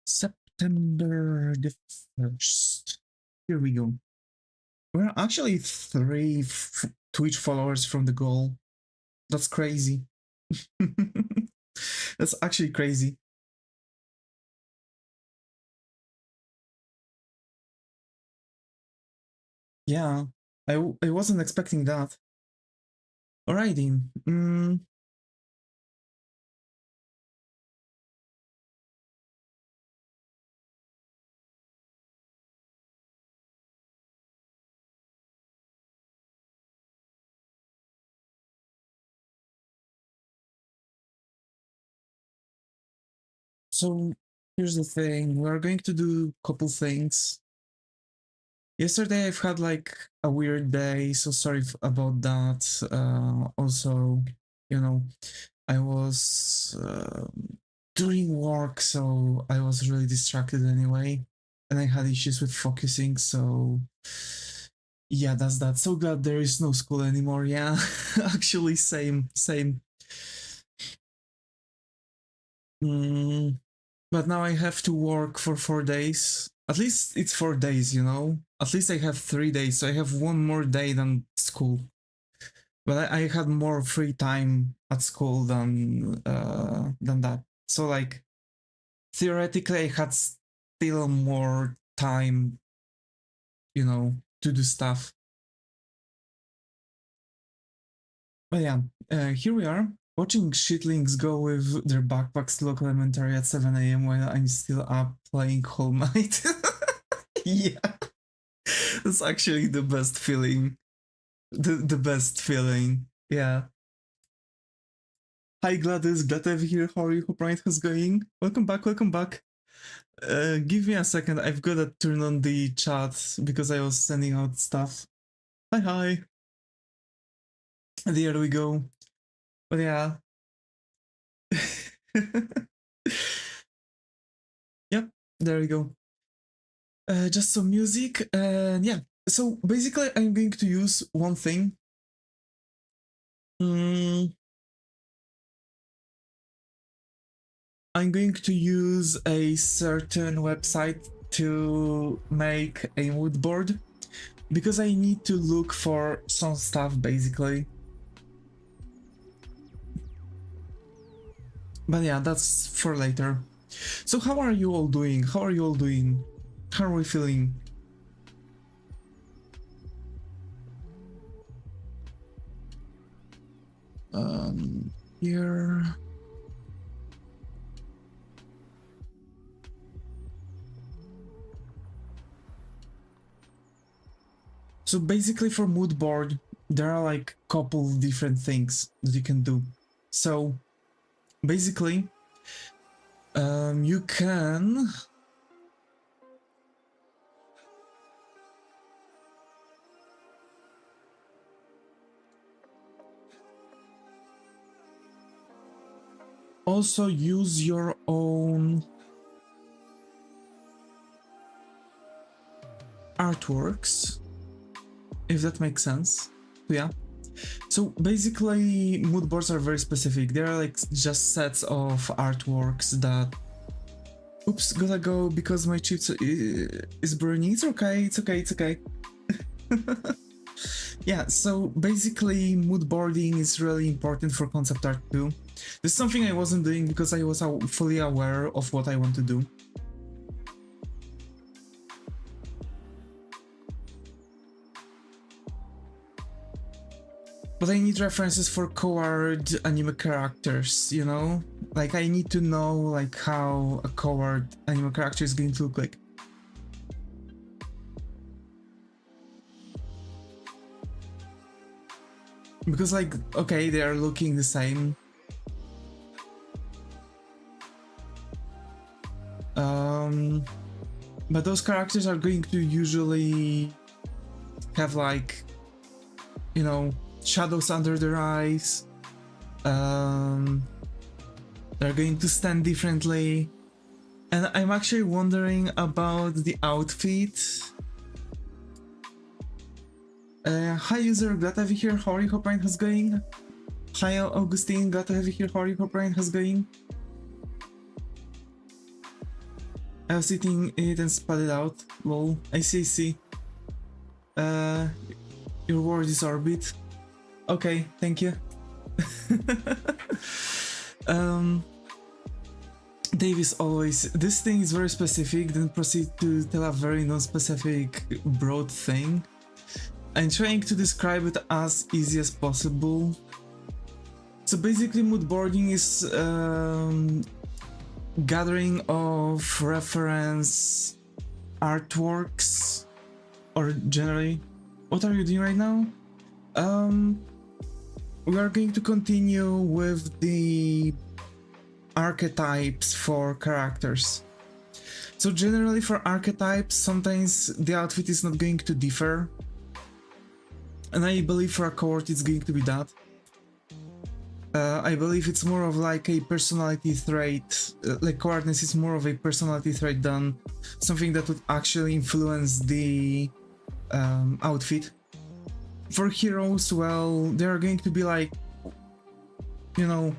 September the 1st. Here we go. We're actually three Twitch followers from the goal. That's crazy. That's actually crazy. Yeah, I wasn't expecting that. Alrighty. So here's the thing. We're going to do a couple things. Yesterday I've had like a weird day, so sorry about that. Also, you know, I was doing work, so I was really distracted anyway, and I had issues with focusing, so yeah, that's that. So glad there is no school anymore. Yeah, actually, same. But now I have to work for 4 days. At least it's 4 days, you know? At least I have 3 days, so I have one more day than school. But I had more free time at school than that. So like theoretically I had still more time, you know, to do stuff. But yeah, here we are, watching shitlings go with their backpacks to local elementary at 7 a.m. while I'm still up playing Whole Night. Yeah, that's actually the best feeling. The best feeling. Yeah. Hi Gladys, glad to have you here. How are you? Hope Ryan is going. Welcome back, welcome back. Give me a second. I've got to turn on the chat because I was sending out stuff. Hi. There we go. But yeah. Yep, there we go. Just some music, and yeah. So basically, I'm going to use one thing. I'm going to use a certain website to make a mood board because I need to look for some stuff basically. But yeah, that's for later. So how are you all doing? How are we feeling? Here. So basically for mood board, there are like a couple different things that you can do. So basically, you can also use your own artworks, if that makes sense. Yeah. So basically, mood boards are very specific. They are like just sets of artworks that. Oops, gotta go because my chips is burning. It's okay. Yeah, so basically mood boarding is really important for concept art too. This is something I wasn't doing because I was fully aware of what I want to do. But I need references for coward anime characters, you know? Like I need to know like how a coward anime character is going to look like. Because like, okay, they are looking the same. But those characters are going to usually have like, you know, shadows under their eyes. They're going to stand differently. And I'm actually wondering about the outfit. Hi user, glad to have you here. How are you? Hope Ryan has going. Hi Augustine, glad to have you here. How are you? Hope Ryan has going. I was eating it and spat it out. Lol. I see. Your word is orbit. Okay, thank you. Davis always, this thing is very specific, then proceed to tell a very non-specific broad thing. I'm trying to describe it as easy as possible. So basically mood boarding is gathering of reference artworks, or generally. What are you doing right now? We are going to continue with the archetypes for characters. So generally for archetypes, sometimes the outfit is not going to differ. And I believe for a cohort it's going to be that. I believe it's more of like a personality trait, like cohortness is more of a personality trait than something that would actually influence the outfit. For heroes, well, they are going to be like, you know,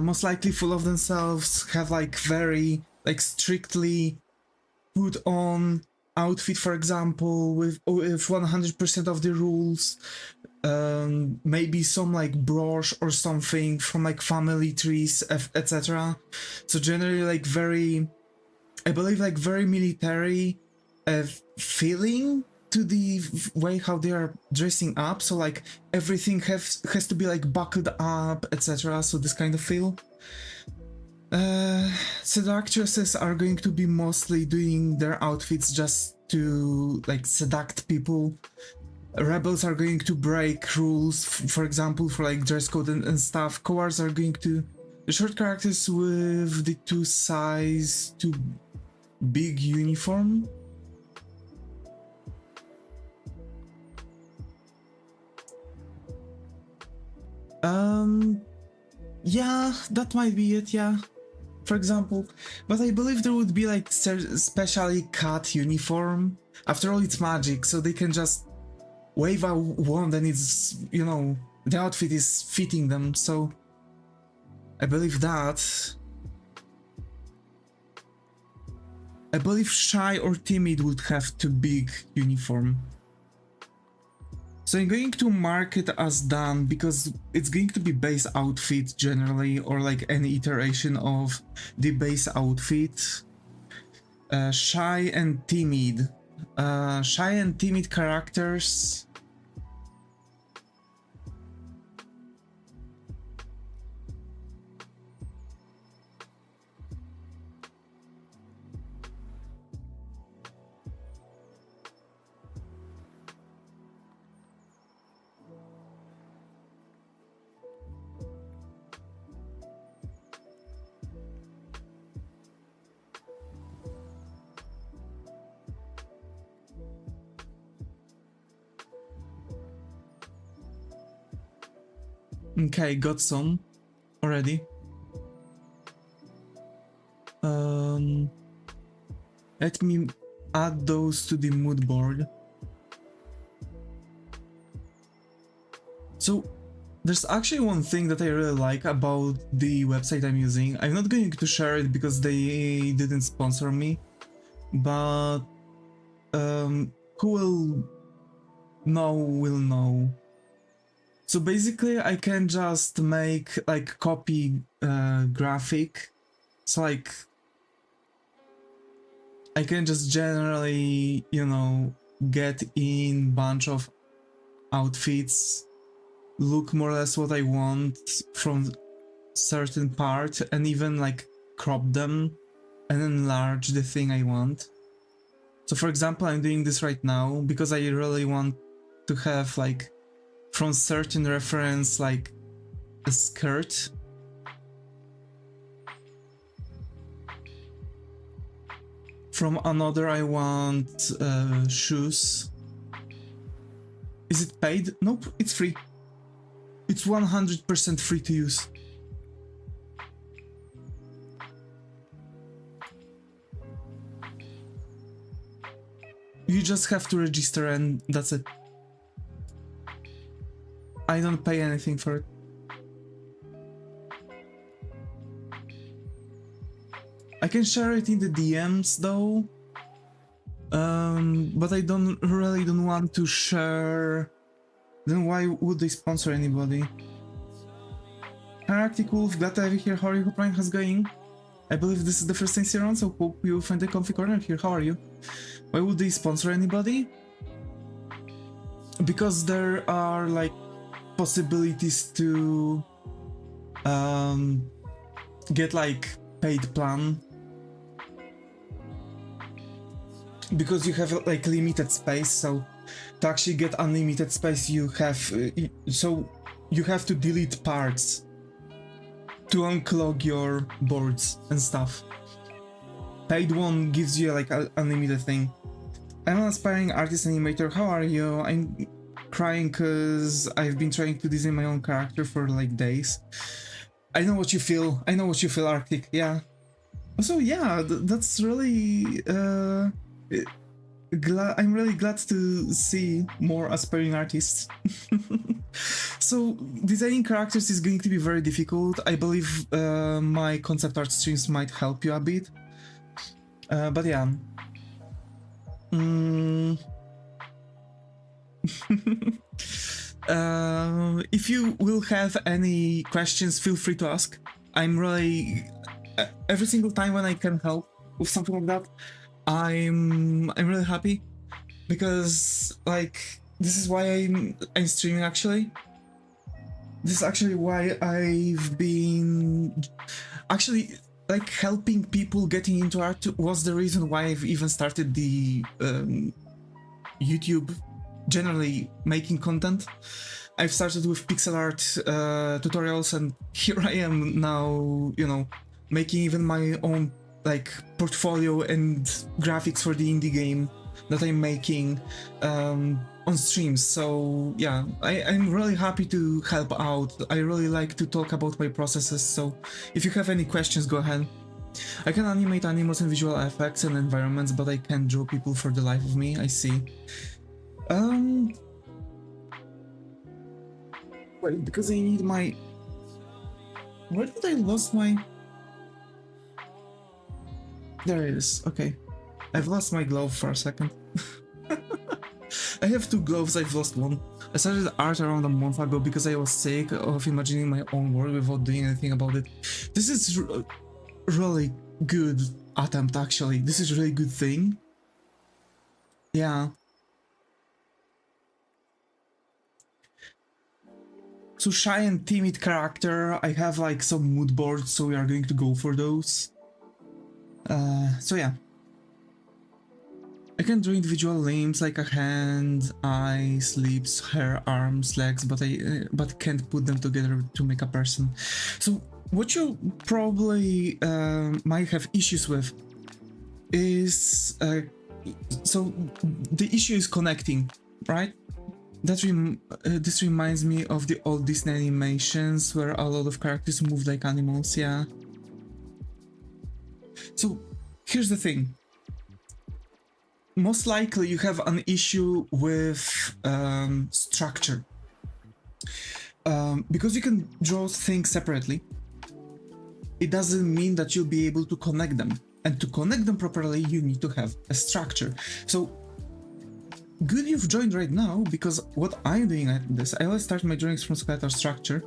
most likely full of themselves, have like very like strictly put on outfit, for example, with 100% of the rules, maybe some like brooch or something from like family trees, etc. So generally like very, I believe like very military feeling to the way how they are dressing up, so like everything has to be like buckled up, etc. So this kind of feel. So the actresses are going to be mostly doing their outfits just to like seduct people. Rebels are going to break rules, for example, for like dress code and stuff. Cohorts are going to the short characters with the too big uniform. Yeah, that might be it, yeah. For example, but I believe there would be like specially cut uniform. After all, it's magic, so they can just wave a wand and it's, you know, the outfit is fitting them, so I believe that. I believe shy or timid would have too big uniform. So I'm going to mark it as done because it's going to be base outfit generally, or like any iteration of the base outfit. Shy and timid. Shy and timid characters. Okay, got some already. Let me add those to the mood board. So there's actually one thing that I really like about the website I'm using. I'm not going to share it because they didn't sponsor me, but who will know. So basically I can just make like copy graphic. So like I can just generally, you know, get in bunch of outfits, look more or less what I want from certain part, and even like crop them and enlarge the thing I want. So for example, I'm doing this right now because I really want to have like from certain reference like a skirt. From another I want shoes. Is it paid? Nope, it's free. It's 100% free to use. You just have to register and that's it. I don't pay anything for it. I can share it in the DMs though, but I don't want to share. Then why would they sponsor anybody? Arctic Wolf, glad to have you here. How are you? Hope Ryan how's going? I believe this is the first thing around, so hope you find a comfy corner here. How are you? Why would they sponsor anybody? Because there are like possibilities to get like paid plan. Because you have like limited space, so to actually get unlimited space you have you have to delete parts to unclog your boards and stuff. Paid one gives you like an unlimited thing. I'm an aspiring artist animator. How are you? I'm crying because I've been trying to design my own character for like days. I know what you feel. I know what you feel, Arctic. Yeah. So yeah, that's really I'm really glad to see more aspiring artists. So designing characters is going to be very difficult. I believe my concept art streams might help you a bit. But yeah. If you will have any questions, feel free to ask. I'm really every single time when I can help with something like that, I'm really happy, because like this is why I'm streaming actually. This is actually why I've been actually like helping people getting into art was the reason why I've even started the YouTube, generally making content. I've started with pixel art tutorials, and here I am now, you know, making even my own like portfolio and graphics for the indie game that I'm making on streams. So yeah, I'm really happy to help out. I really like to talk about my processes, so if you have any questions, go ahead. I can animate animals and visual effects and environments, but I can't draw people for the life of me. I see. Wait, because I need my... Where did I lost my... There it is, okay. I've lost my glove for a second. I have two gloves, I've lost one. I started art around a month ago because I was sick of imagining my own world without doing anything about it. This is really good attempt, actually. This is a really good thing. Yeah. So shy and timid character, I have like some mood boards, so we are going to go for those. So yeah. I can draw individual limbs like a hand, eyes, lips, hair, arms, legs, but can't put them together to make a person. So what you probably might have issues with is so the issue is connecting, right? This reminds me of the old Disney animations where a lot of characters move like animals, yeah. So here's the thing. Most likely you have an issue with structure. Because you can draw things separately, it doesn't mean that you'll be able to connect them. And to connect them properly, you need to have a structure. So good you've joined right now, because what I'm doing at this, I will start my drawings from skeletal structure.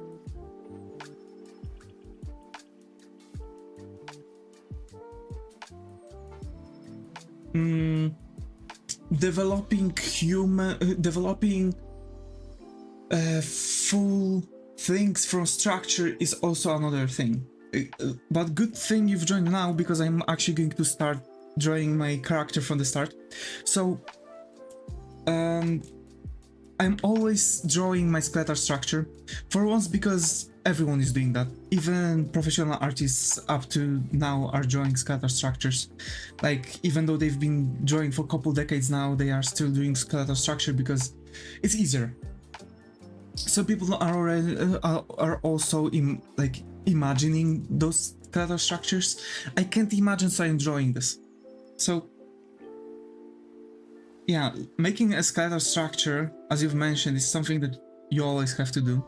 Developing full things from structure is also another thing. But good thing you've joined now, because I'm actually going to start drawing my character from the start. So I'm always drawing my skeletal structure, for once, because everyone is doing that. Even professional artists up to now are drawing skeletal structures. Like, even though they've been drawing for a couple decades now, they are still doing skeletal structure because it's easier. So people are already are also imagining those skeletal structures. I can't imagine, so I'm drawing this. So yeah, making a skeletal structure, as you've mentioned, is something that you always have to do.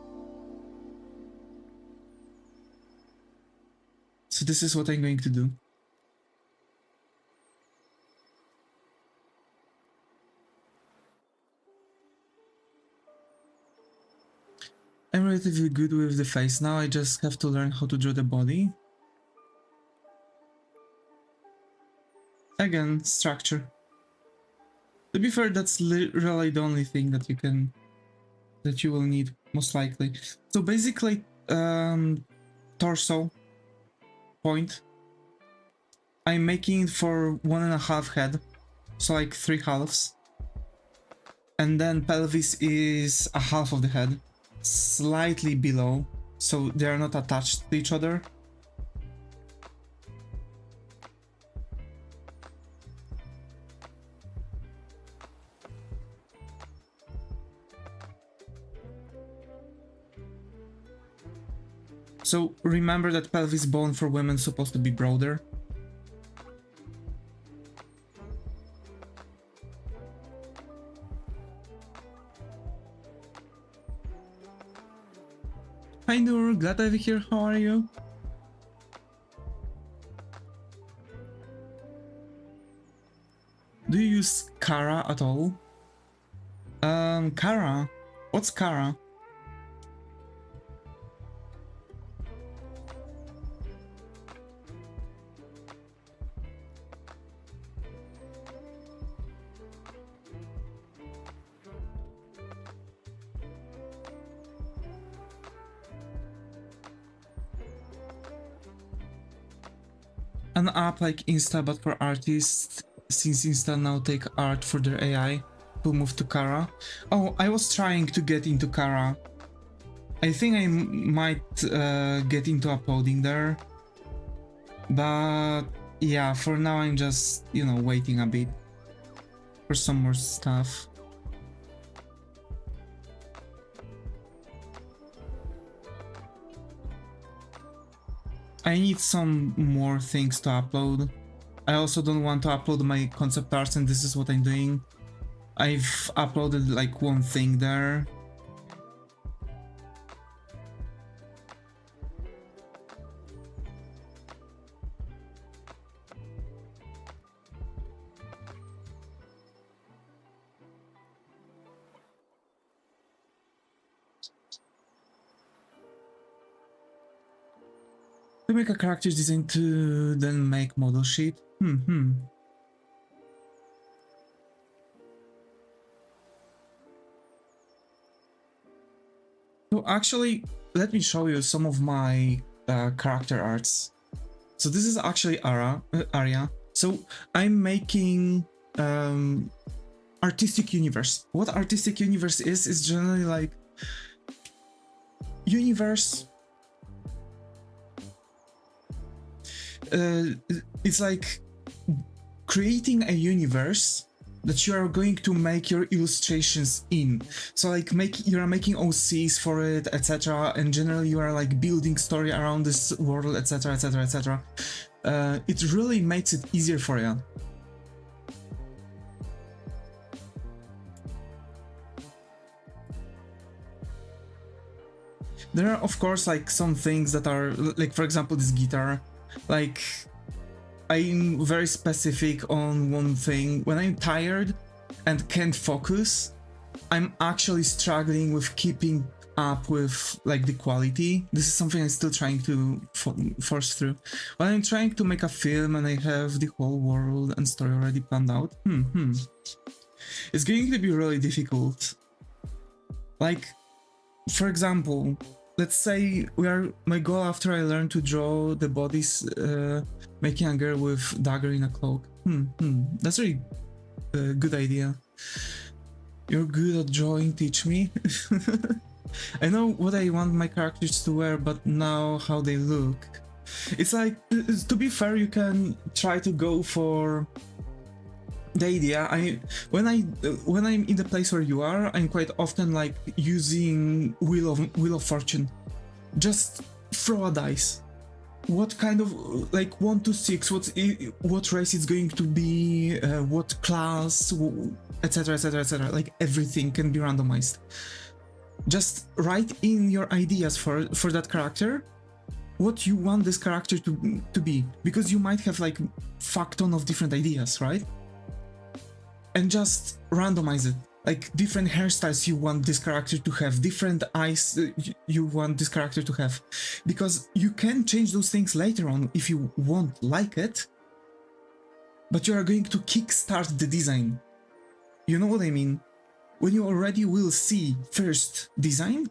So this is what I'm going to do. I'm relatively good with the face now, I just have to learn how to draw the body. Again, structure. To be fair, that's really the only thing that you will need, most likely. So basically, torso point. I'm making it for 1.5 head, so like 3 halves. And then pelvis is a half of the head, slightly below, so they are not attached to each other. So remember that pelvis bone for women is supposed to be broader. Hi Noor, glad to have you here, how are you? Do you use Kara at all? Kara? What's Kara? An app like Insta but for artists, since Insta now take art for their AI to move to Kara. Oh, I was trying to get into Kara. I think I might get into uploading there. But yeah, for now I'm just, you know, waiting a bit for some more stuff. I need some more things to upload. I also don't want to upload my concept arts, and this is what I'm doing. I've uploaded like one thing there. To make a character design to then make model sheet. So actually, let me show you some of my character arts. So this is actually Arya. So I'm making artistic universe. What artistic universe is generally like universe. It's like creating a universe that you are going to make your illustrations in. So like you are making OCs for it, etc. And generally you are like building story around this world, etc, etc, etc. It really makes it easier for you. There are of course like some things that are like, for example, this guitar. Like, I'm very specific on one thing. When I'm tired and can't focus, I'm actually struggling with keeping up with like the quality. This is something I'm still trying to force through. When I'm trying to make a film and I have the whole world and story already planned out, it's going to be really difficult. Like, for example, let's say my goal after I learn to draw the bodies, making a girl with dagger in a cloak. That's a really good idea. You're good at drawing, teach me. I know what I want my characters to wear, but now how they look. It's like, to be fair, you can try to go for the idea. When I'm in the place where you are, I'm quite often like using Wheel of Fortune. Just throw a dice. What kind of, like 1 to 6, what race it's going to be, what class, etc, etc, etc. Like everything can be randomized. just write in your ideas for that character, what you want this character to be, because you might have like fuck ton of different ideas, right? And just randomize it, like different hairstyles you want this character to have, different eyes you want this character to have, because you can change those things later on if you won't like it, but you are going to kickstart the design. You know what I mean? When you already will see first design,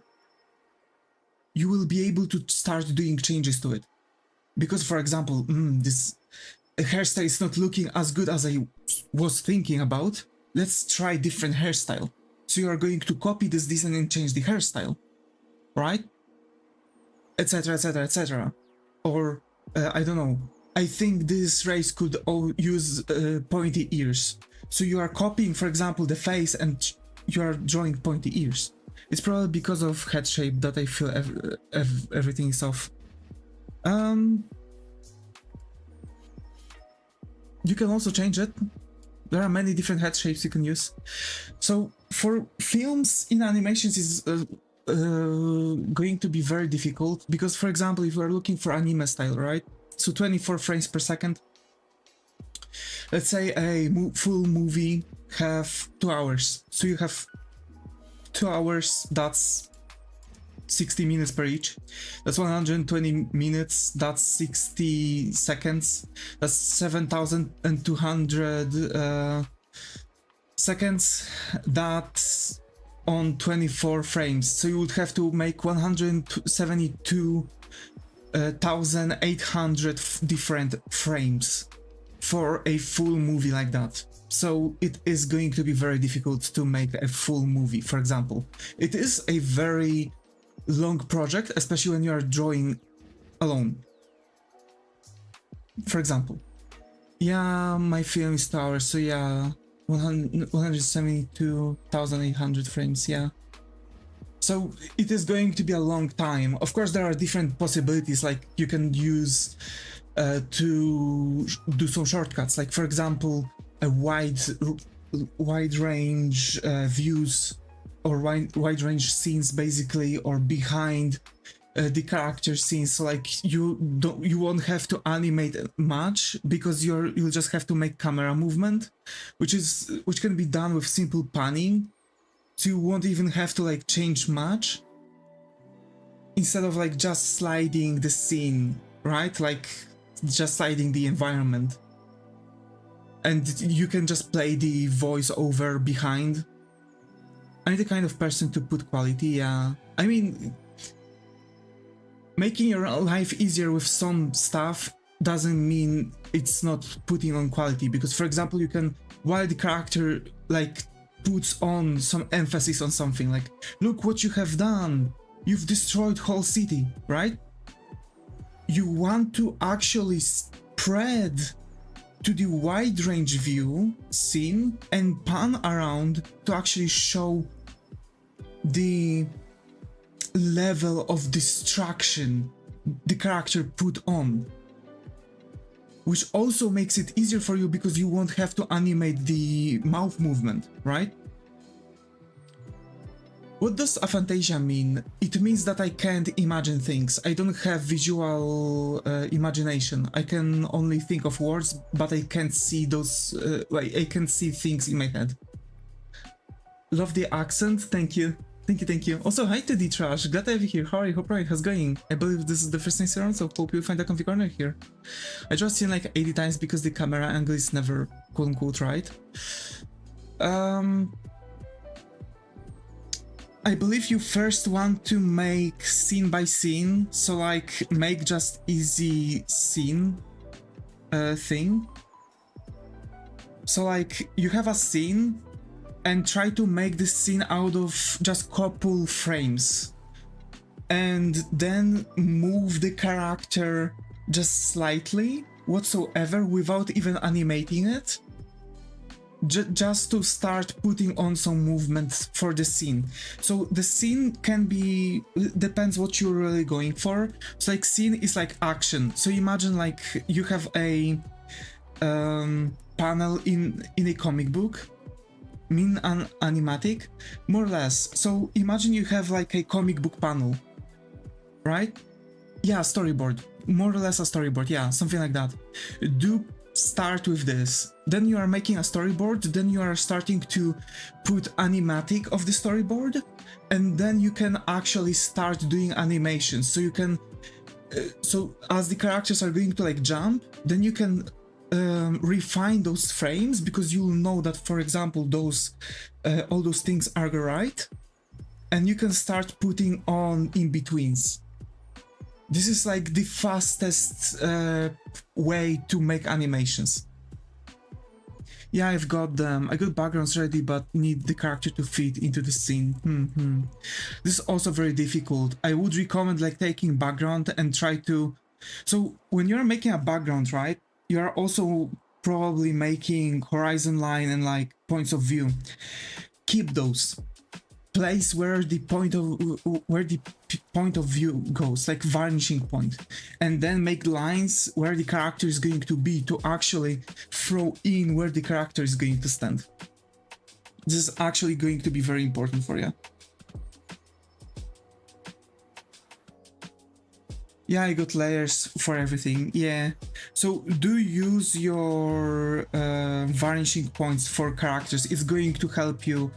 you will be able to start doing changes to it. Because, for example, this hairstyle is not looking as good as I was thinking about. Let's try different hairstyle. So you are going to copy this design and change the hairstyle, right? Etc, etc, etc. Or, I don't know, I think this race could all use pointy ears. So you are copying, for example, the face and you are drawing pointy ears. It's probably because of head shape that I feel everything is off. You can also change it. There are many different head shapes you can use. So for films in animations is going to be very difficult because, for example, if you are looking for anime style, right? So 24 frames per second. Let's say a full movie have 2 hours. So you have 2 hours, that's 60 minutes per each. That's 120 minutes, that's 60 seconds. That's 7,200 seconds. That's on 24 frames. So you would have to make 172,800 different frames for a full movie like that. So it is going to be very difficult to make a full movie, for example. It is a very long project, especially when you are drawing alone. For example. Yeah, my film is 2 hours, so yeah, 172,800 frames, yeah. So it is going to be a long time. Of course, there are different possibilities, like you can use to do some shortcuts, like for example, a wide range views or wide range scenes basically, or behind the character scenes. So like you won't have to animate much because you'll just have to make camera movement, which can be done with simple panning. So you won't even have to like change much, instead of like just sliding the scene, right? Like just sliding the environment. And you can just play the voiceover behind. I'm the kind of person to put quality, yeah. I mean, making your life easier with some stuff doesn't mean it's not putting on quality, because for example, you can, while the character like puts on some emphasis on something, like, look what you have done, you've destroyed whole city, right? You want to actually spread to the wide range view scene and pan around to actually show the level of distraction the character put on, which also makes it easier for you because you won't have to animate the mouth movement, right? What does aphantasia mean? It means that I can't imagine things. I don't have visual imagination. I can only think of words, but I can't see those, I can see things in my head. Love the accent, thank you. Thank you. Also, hi to D-Trash, glad to have you here. How are you? Hope right, how's it going? I believe this is the first nice round, so hope you find a comfy corner here. I just seen like 80 times because the camera angle is never quote-unquote right. I believe you first want to make scene by scene, so like make just easy scene thing. So like you have a scene and try to make this scene out of just couple frames, and then move the character just slightly whatsoever without even animating it, just to start putting on some movement for the scene. So the scene can be, depends what you're really going for. So like scene is like action. So imagine like you have a panel in a comic book, mean an animatic? More or less. So imagine you have like a comic book panel, right? Yeah, storyboard. More or less a storyboard, yeah, something like that. Do start with this. Then you are making a storyboard, then you are starting to put animatic of the storyboard, and then you can actually start doing animations. So you can, so as the characters are going to like jump, then you can refine those frames, because you'll know that, for example, those all those things are right, and you can start putting on in-betweens. This is like the fastest way to make animations. Yeah, I've got them. I got backgrounds ready, but need the character to fit into the scene. This is also very difficult. I would recommend like taking background and try to... So when you're making a background, right, you are also probably making horizon line and like points of view. Keep those. Place where the point of view goes, like varnishing point, and then make lines where the character is going to be, to actually throw in where the character is going to stand. This is actually going to be very important for you. Yeah, I got layers for everything, yeah. So do use your varnishing points for characters. It's going to help you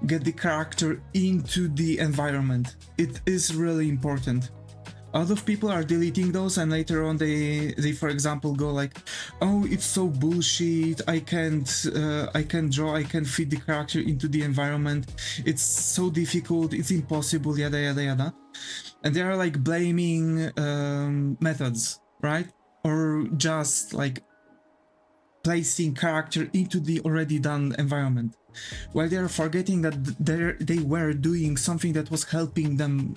get the character into the environment. It is really important. A lot of people are deleting those, and later on they for example go like, oh, it's so bullshit, I can't draw, I can't fit the character into the environment, it's so difficult, it's impossible, yada yada yada. And they are like blaming methods, right? Or just like placing character into the already done environment, while they are forgetting that they were doing something that was helping them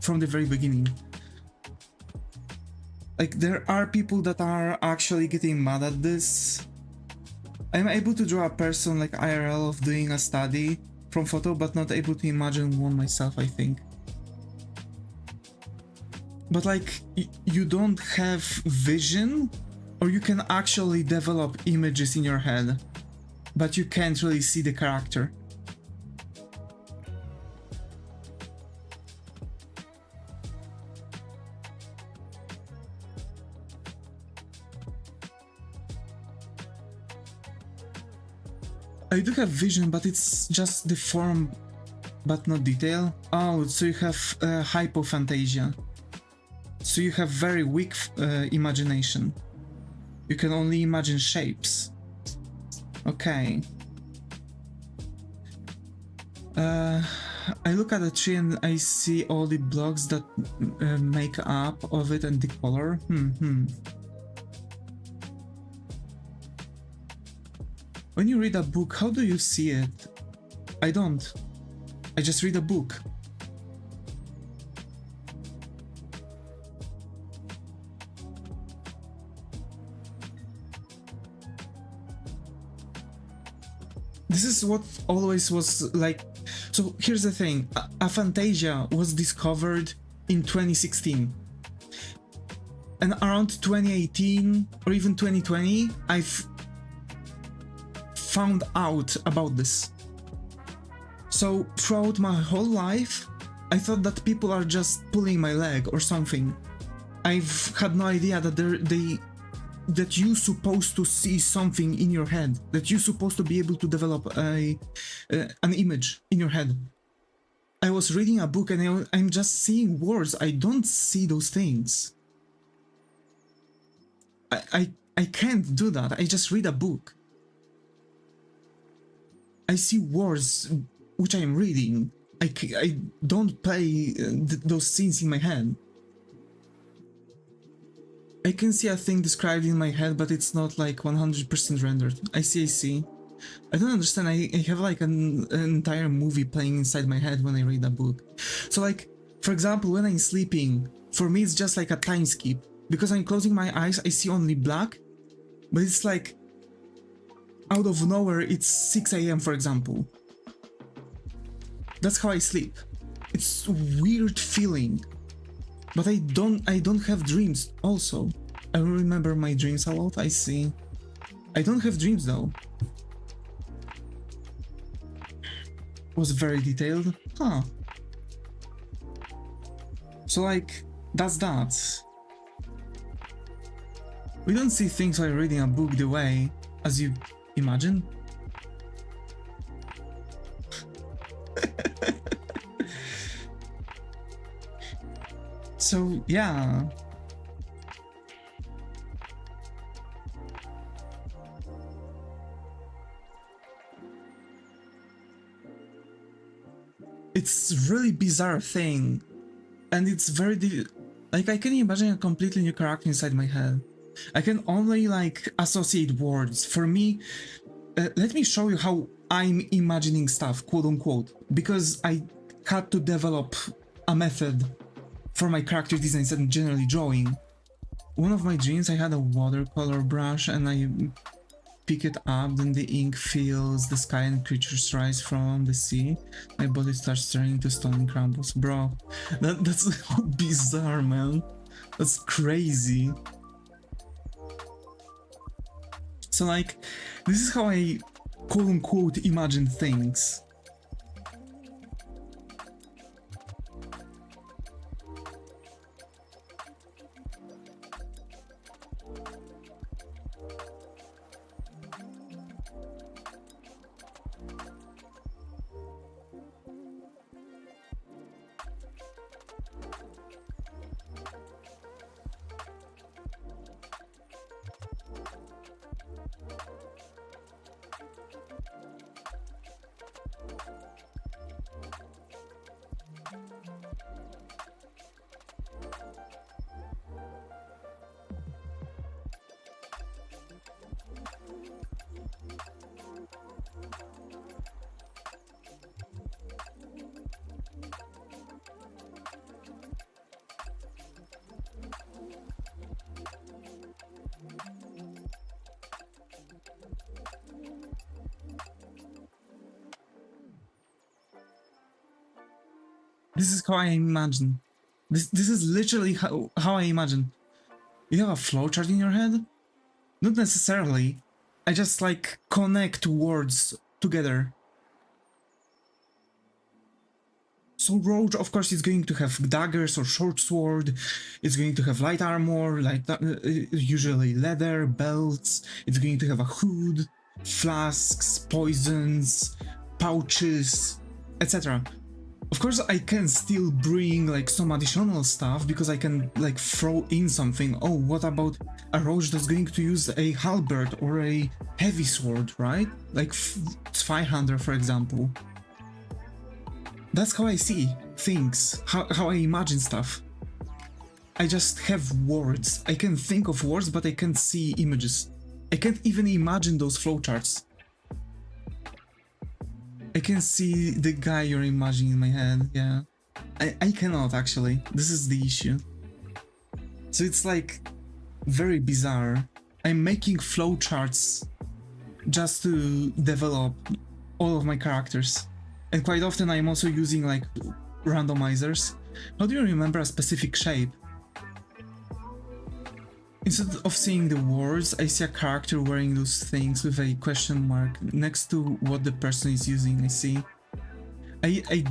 from the very beginning. Like, there are people that are actually getting mad at this. I'm able to draw a person like IRL of doing a study from photo, but not able to imagine one myself, I think. But like, you don't have vision, or you can actually develop images in your head, but you can't really see the character. I do have vision, but it's just the form, but not detail. Oh, so you have hypophantasia. So you have very weak imagination. You can only imagine shapes. Okay. I look at the tree and I see all the blocks that make up of it and the color. When you read a book, how do you see it? I don't. I just read a book. This is what always was like. So here's the thing, aphantasia was discovered in 2016. And around 2018 or even 2020, I've found out about this. So throughout my whole life, I thought that people are just pulling my leg or something. I've had no idea that that you're supposed to see something in your head, that you're supposed to be able to develop an image in your head. I was reading a book and I'm just seeing words. I don't see those things. I can't do that. I just read a book. I see words which I'm reading. I don't play those scenes in my head. I can see a thing described in my head, but it's not like 100% rendered. I see. I don't understand. I have like an entire movie playing inside my head when I read a book. So like, for example, when I'm sleeping, for me it's just like a time skip. Because I'm closing my eyes, I see only black, but it's like, out of nowhere, it's 6 AM, for example. That's how I sleep. It's a weird feeling. But I don't have dreams also. I remember my dreams a lot, I see. I don't have dreams though. was very detailed. Huh. So like, that's that. We don't see things like reading a book the way as you imagine. So yeah. It's really bizarre thing, and it's very like I can imagine a completely new character inside my head. I can only like associate words. For me, let me show you how I'm imagining stuff, quote unquote, because I had to develop a method for my character designs and generally drawing. One of my dreams, I had a watercolor brush and I pick it up, then the ink fills the sky and creatures rise from the sea. My body starts turning to stone and crumbles. Bro, that's bizarre, man. That's crazy. So like, this is how I quote unquote imagine things. This is how I imagine. This is literally how I imagine. You have a flowchart in your head? Not necessarily. I just like connect words together. So Roach, of course, is going to have daggers or short sword. It's going to have light armor, like usually leather, belts. It's going to have a hood, flasks, poisons, pouches, etc. Of course, I can still bring like some additional stuff because I can like throw in something. Oh, what about a roach that's going to use a halberd or a heavy sword, right? Like Zweihander, for example. That's how I see things, how I imagine stuff. I just have words. I can think of words, but I can't see images. I can't even imagine those flowcharts. I can see the guy you're imagining in my head, yeah. I cannot actually, this is the issue. So it's like very bizarre. I'm making flowcharts just to develop all of my characters. And quite often I'm also using like randomizers. How do you remember a specific shape? Instead of seeing the words, I see a character wearing those things with a question mark next to what the person is using, I see. I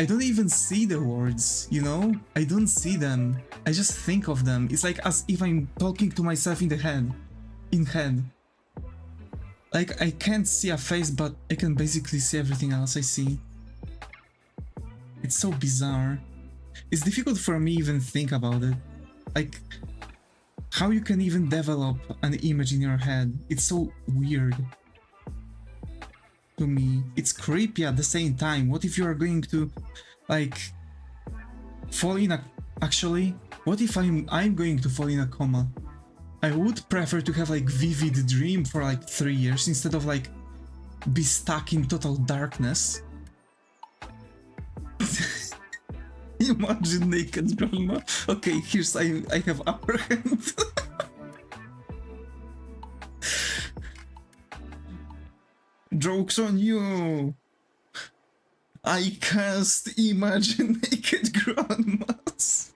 don't even see the words, you know? I don't see them. I just think of them. It's like as if I'm talking to myself in the head. In head. Like, I can't see a face, but I can basically see everything else I see. It's so bizarre. It's difficult for me even think about it. Like, how you can even develop an image in your head. It's so weird. To me. It's creepy at the same time. What if you are going to, like, fall in a... Actually, what if I'm going to fall in a coma? I would prefer to have like vivid dream for like 3 years instead of like be stuck in total darkness. Imagine naked grandma. Okay, here's I have upper hand. Joke's on you. I can't imagine naked grandmas.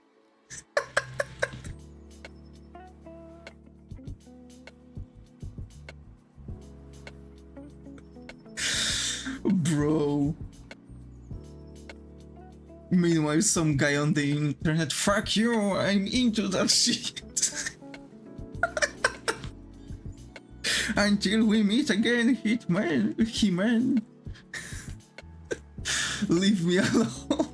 Bro. Meanwhile, some guy on the internet, fuck you, I'm into that shit. Until we meet again, He-Man. Leave me alone.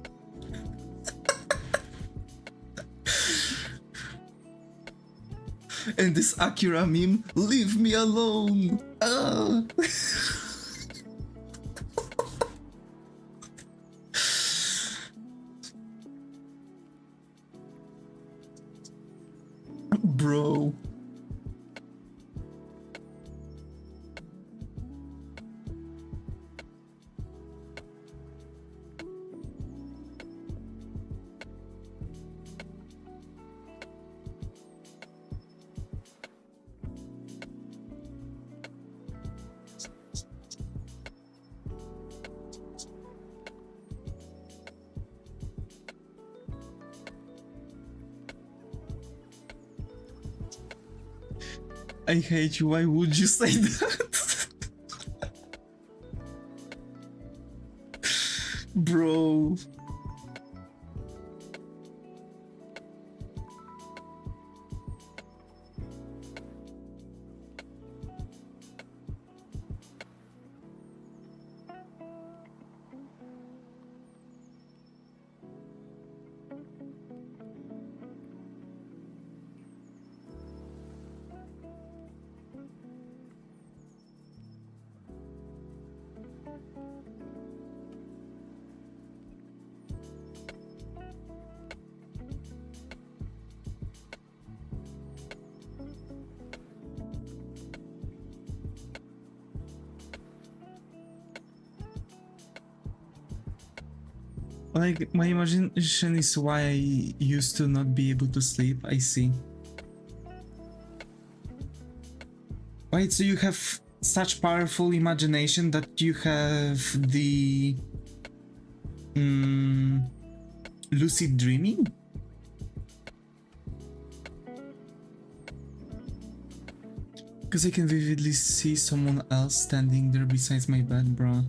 And this Akira meme, leave me alone. Oh. Bro. I hate you, why would you say that? Bro. Like, my imagination is why I used to not be able to sleep, I see. Wait, so you have such powerful imagination that you have the... lucid dreaming? Because I can vividly see someone else standing there besides my bed, bruh.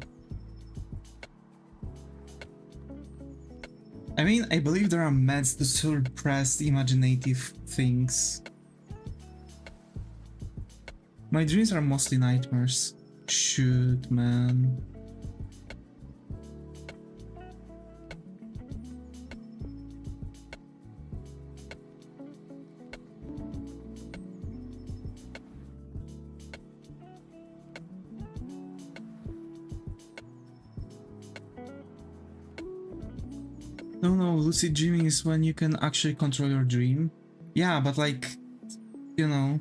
I mean, I believe there are meds to suppress imaginative things. My dreams are mostly nightmares. Shoot, man. No, lucid dreaming is when you can actually control your dream. Yeah, but like, you know,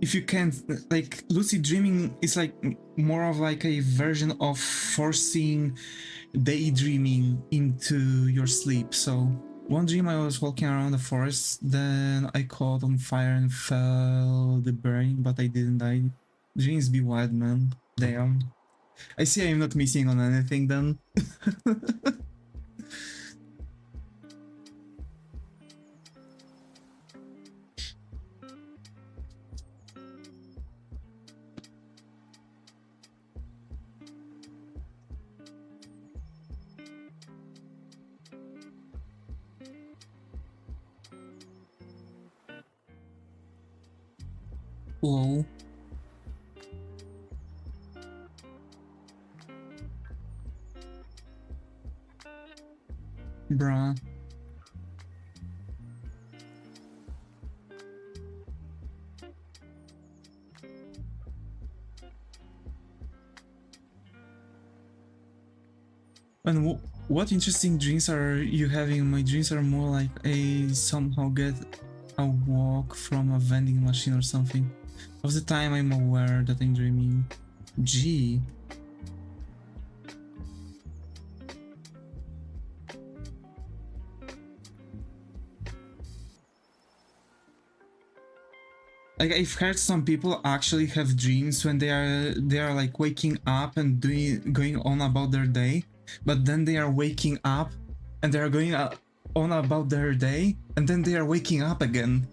if you can't, like, lucid dreaming is like more of like a version of forcing daydreaming into your sleep. So one dream I was walking around the forest, then I caught on fire and felt the burning, but I didn't die. Dreams be wild, man. Damn. I see I'm not missing on anything then. Lol. Bruh. And what interesting dreams are you having? My dreams are more like I somehow get a walk from a vending machine or something. Of the time I'm aware that I'm dreaming. Gee. Like, I've heard some people actually have dreams when they are like waking up and going on about their day, but then they are waking up and they are going on about their day, and then they are waking up again.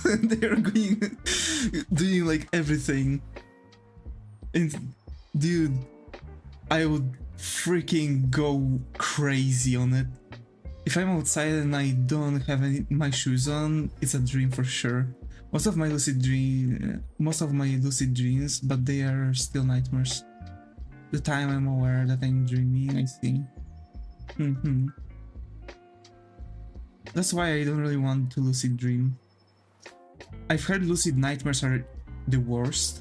And they are doing like everything. And dude, I would freaking go crazy on it. If I'm outside and I don't have my shoes on, it's a dream for sure. Most of my lucid dreams, but they are still nightmares. The time I'm aware that I'm dreaming, I see. That's why I don't really want to lucid dream. I've heard lucid nightmares are the worst.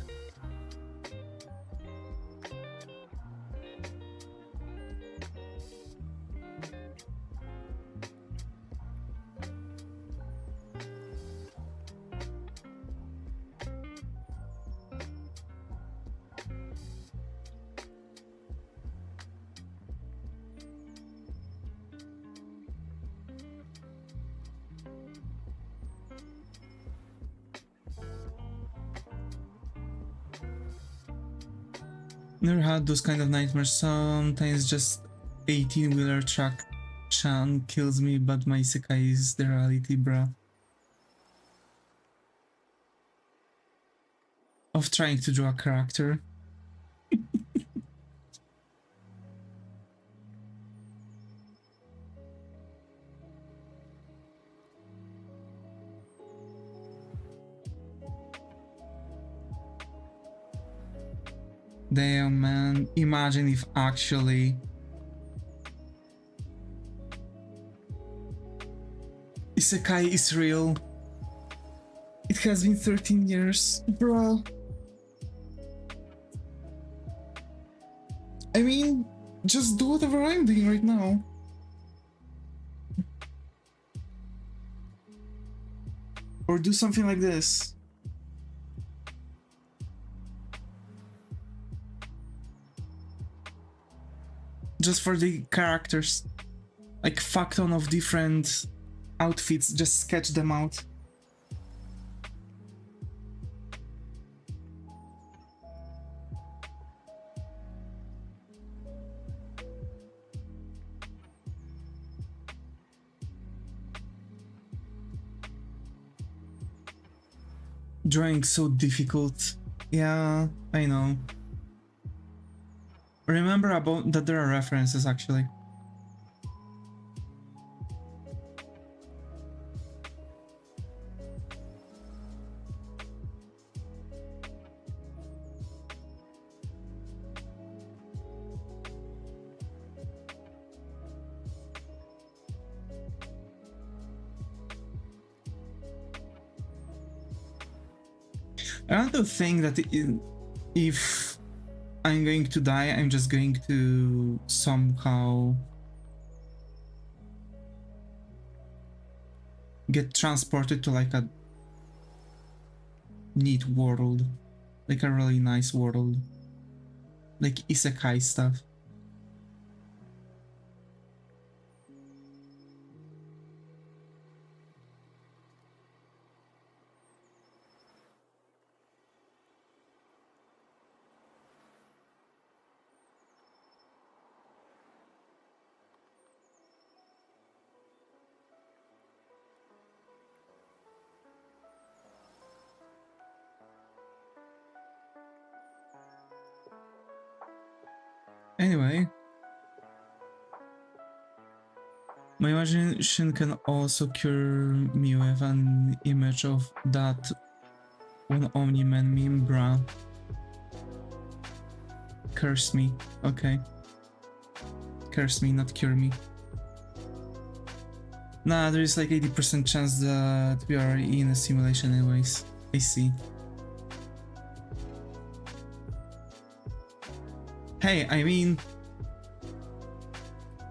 Never had those kind of nightmares. Sometimes just 18-wheeler truck Chan kills me, but my isekai is the reality, bruh. Of trying to draw a character. Damn, man. Imagine if actually isekai is real. It has been 13 years, bro. I mean, just do whatever I'm doing right now. Or do something like this. Just for the characters. Like fuck ton of different outfits, just sketch them out. Drawing so difficult. Yeah, I know. Remember about that there are references actually. I want to think that if I'm going to die, I'm just going to somehow get transported to like a neat world, like a really nice world, like isekai stuff. Anyway, my imagination can also cure me with an image of that one Omni-Man meme, bruh. Curse me, okay. Curse me, not cure me. Nah, there is like 80% chance that we are in a simulation anyways. I see. Hey, I mean,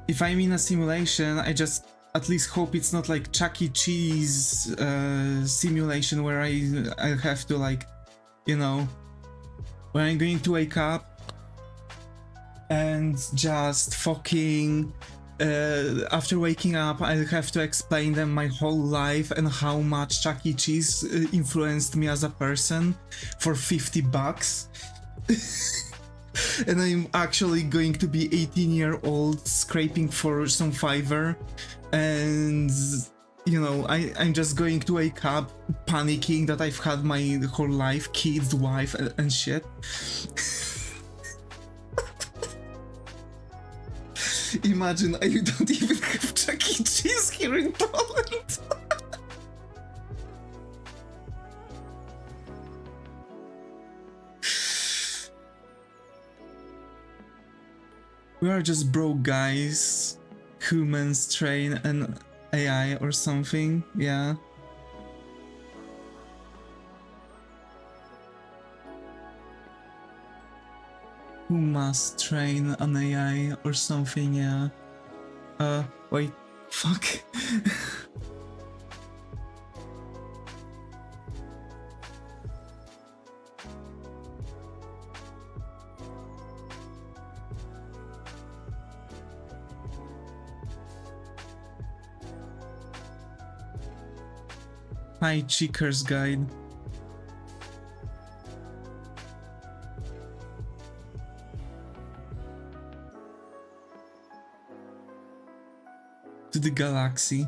if I'm in a simulation, I just at least hope it's not like Chuck E. Cheese simulation where I have to like, you know, when I'm going to wake up and just fucking after waking up I'll have to explain them my whole life and how much Chuck E. Cheese influenced me as a person for $50. And I'm actually going to be 18-year-old scraping for some Fiverr, and you know, I'm just going to wake up panicking that I've had my whole life, kids, wife, and shit. Imagine, I don't even have Chuck E. Cheese here in Poland. We are just broke guys. Humans train an AI or something, yeah. Who must train an AI or something, yeah. Wait, fuck. Hi, Cheeker's Guide. To the galaxy.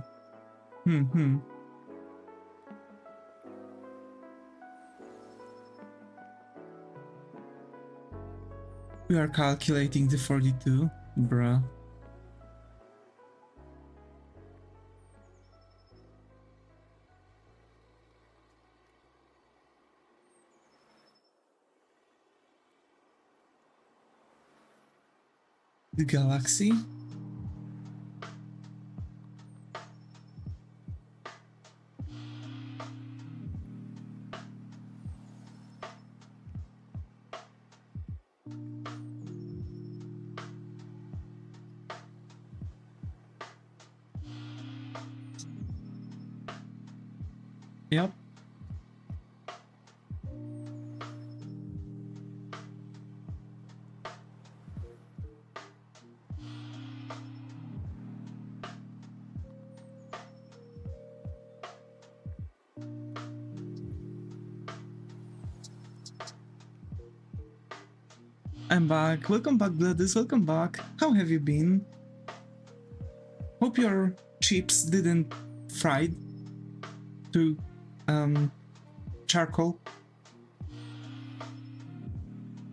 We are calculating the 42, bruh. The galaxy? Yep. I'm back. Welcome back, Gladys. Welcome back. How have you been? Hope your chips didn't fry to charcoal.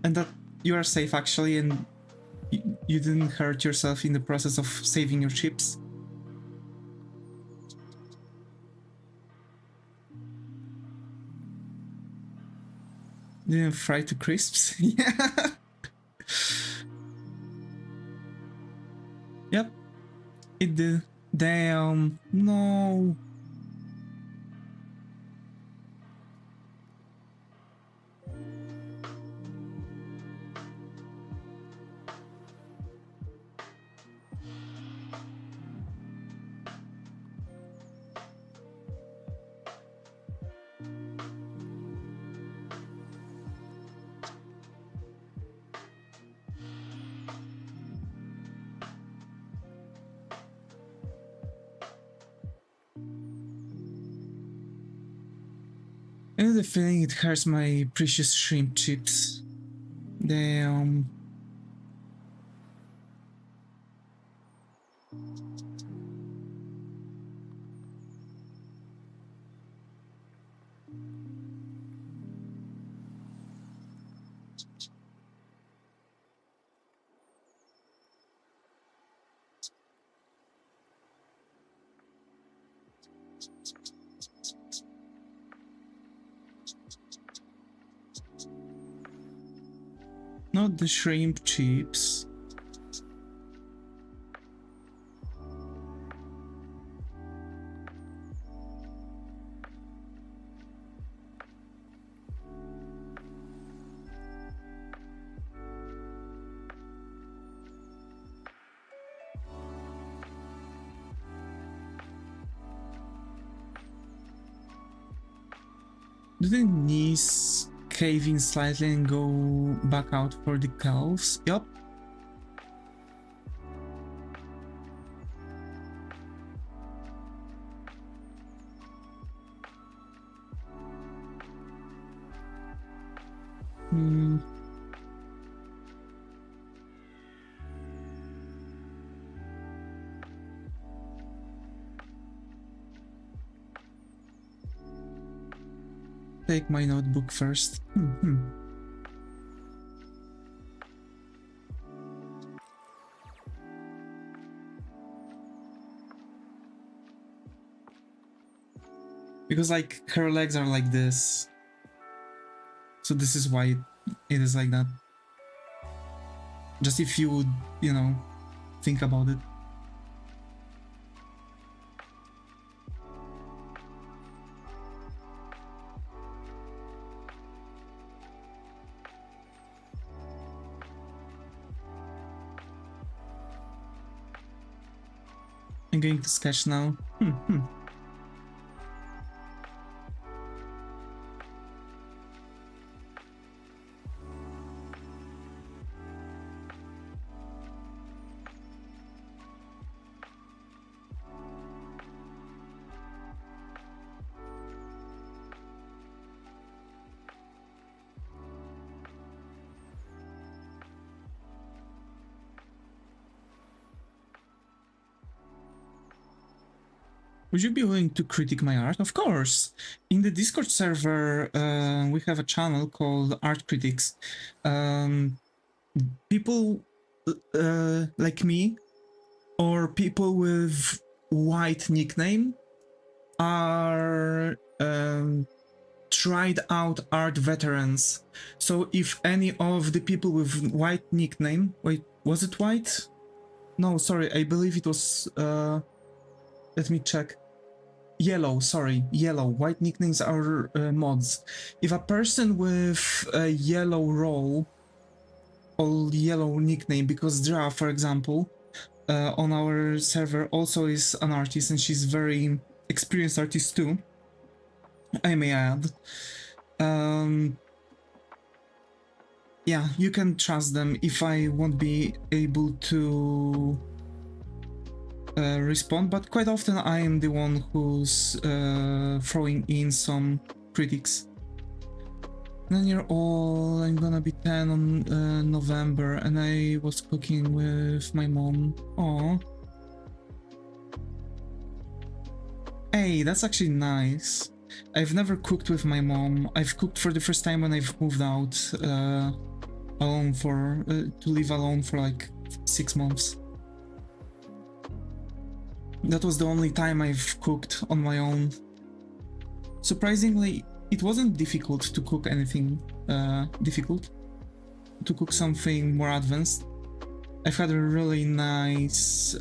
And that you are safe actually and you didn't hurt yourself in the process of saving your chips. Didn't fry to crisps? Yeah. Yep. It did. Damn. No. I have the feeling it hurts my precious shrimp chips. Damn. Not the shrimp chips. Do the knees cave in slightly and go back out for the calves? Yup. Take my notebook first. because like her legs are like this, so this is why it is like that. Just if you would, you know, think about it. I'm going to sketch now. Would you be willing to critique my art? Of course! In the Discord server, we have a channel called Art Critics. People like me, or people with white nickname, are tried out art veterans. So if any of the people with white nickname... Wait, was it white? No, sorry, I believe it was... let me check. Yellow, sorry, yellow. White nicknames are mods. If a person with a yellow role or yellow nickname, because Dra, for example, on our server also is an artist, and she's very experienced artist too, I may add. Yeah, you can trust them if I won't be able to respond, but quite often I am the one who's throwing in some critics. 9-year-old, I'm gonna be 10 on November, and I was cooking with my mom. Aww. Hey, that's actually nice. I've never cooked with my mom. I've cooked for the first time when I've moved out alone to live alone for like 6 months. That was the only time I've cooked on my own. Surprisingly, it wasn't difficult to cook anything difficult. To cook something more advanced. I've had a really nice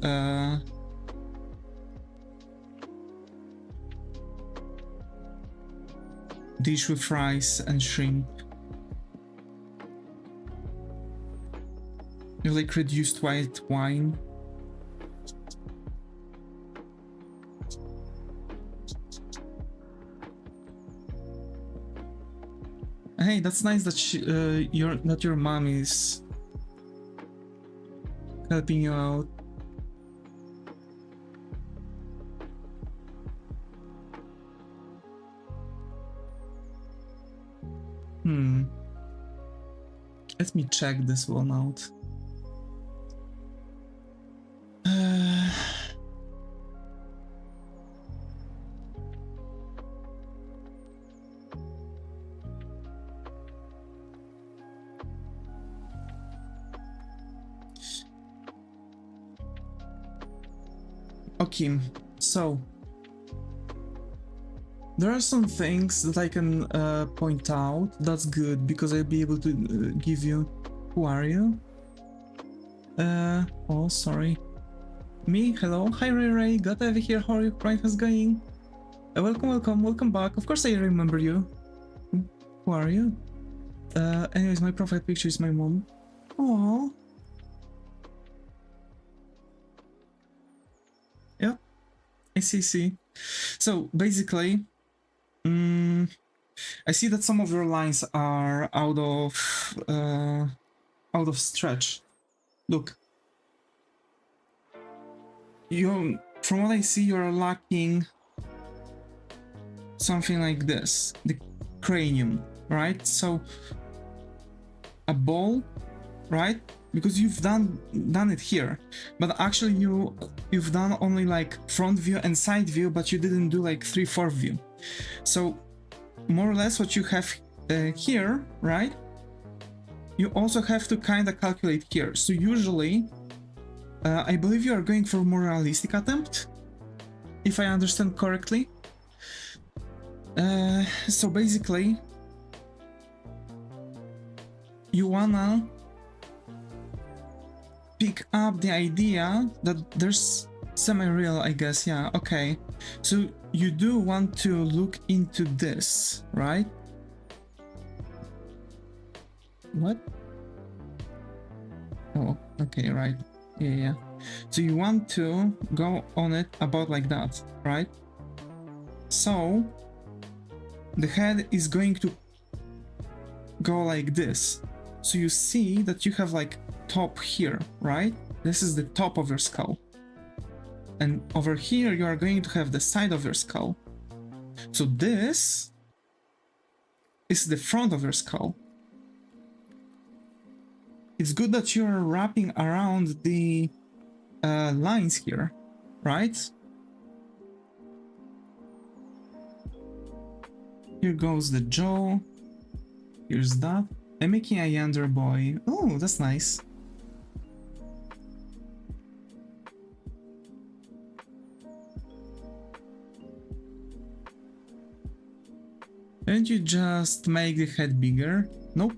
dish with rice and shrimp. You like reduced white wine. Hey, that's nice that your mom is helping you out. Let me check this one out. Okay, so there are some things that I can point out. That's good, because I'll be able to give you... Who are you? Oh, sorry. Me? Hello? Hi, Ray. Got over here. How are you? Right, how's it going? Welcome back. Of course I remember you. Who are you? Anyways, my profile picture is my mom. Aww. Yeah, I see. So, basically... I see that some of your lines are out of stretch. Look, from what I see, you're lacking something like this, the cranium, right? So a ball, right? Because you've done it here, but actually you've done only like front view and side view, but you didn't do like 3/4 view. So more or less what you have here, right? You also have to kind of calculate here. So usually, I believe you are going for a more realistic attempt, if I understand correctly. So basically, you wanna pick up the idea that there's semi-real, I guess, yeah, okay. So you do want to look into this, right? What? Oh, okay, right. Yeah. So you want to go on it about like that, right? So the head is going to go like this. So you see that you have like top here, right? This is the top of your skull. And over here you are going to have the side of your skull. So this is the front of your skull. It's good that you're wrapping around the lines here, right? Here goes the jaw. Here's that. I'm making a younger boy. Oh, that's nice. Didn't you just make the head bigger? Nope.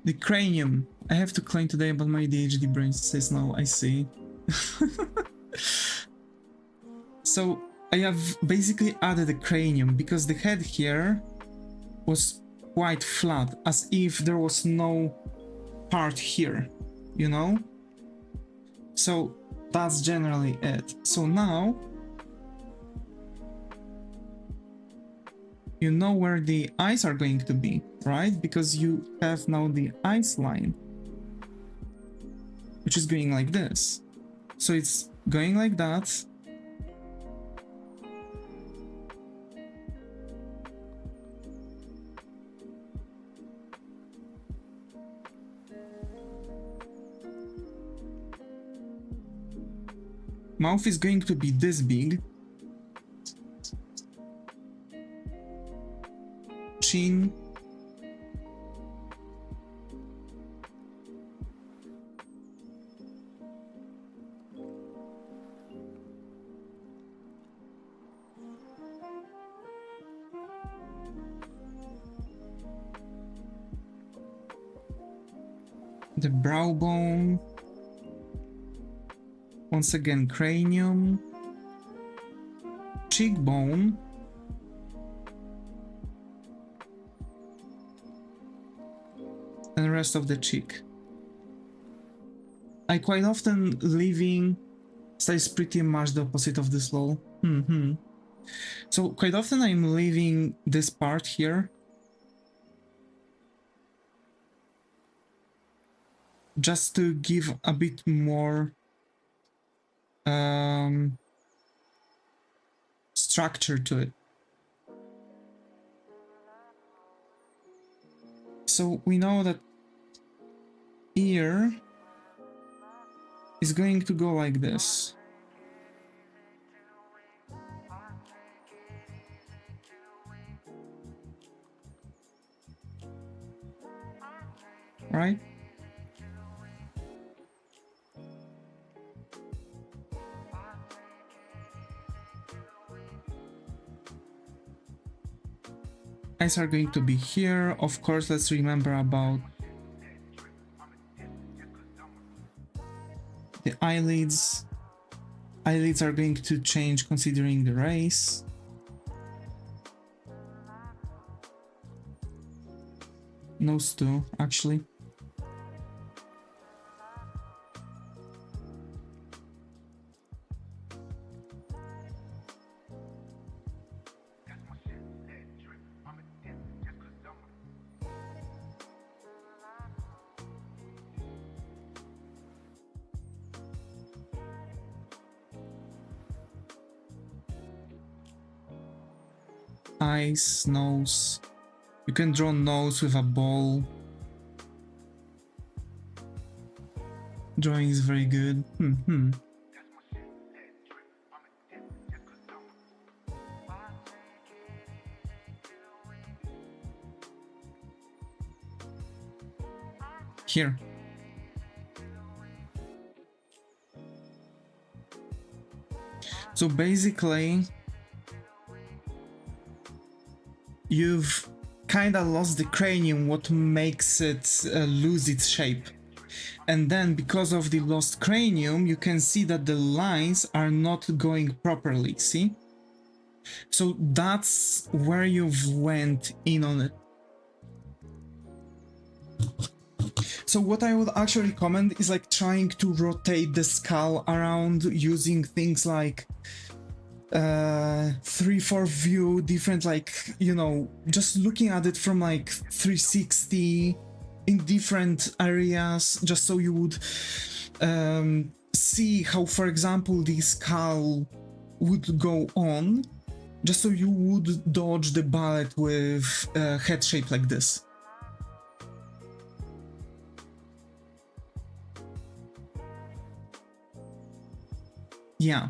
The cranium. I have to claim today, but my ADHD brain says no. I see. So I have basically added a cranium because the head here was quite flat, as if there was no part here, you know? So that's generally it. So now you know where the eyes are going to be, right? Because you have now the eyes line, which is going like this. So it's going like that. Mouth is going to be this big. Chin. The brow bone. Once again, cranium. Cheekbone. And the rest of the cheek. I quite often leaving stays pretty much the opposite of this lol. So quite often I'm leaving this part here just to give a bit more structure to it. So we know that ear is going to go like this. Right? Eyes are going to be here. Of course, let's remember about the eyelids. Eyelids are going to change considering the race. Nose too, actually. Eyes, nose. You can draw nose with a ball. Drawing is very good. Here. So basically, you've kind of lost the cranium, what makes it lose its shape. And then because of the lost cranium, you can see that the lines are not going properly, see? So that's where you've went in on it. So what I would actually recommend is like trying to rotate the skull around using things like 3-4 view, different, like, you know, just looking at it from like 360 in different areas, just so you would see how, for example, the skull would go on, just so you would dodge the bullet with a head shape like this. Yeah,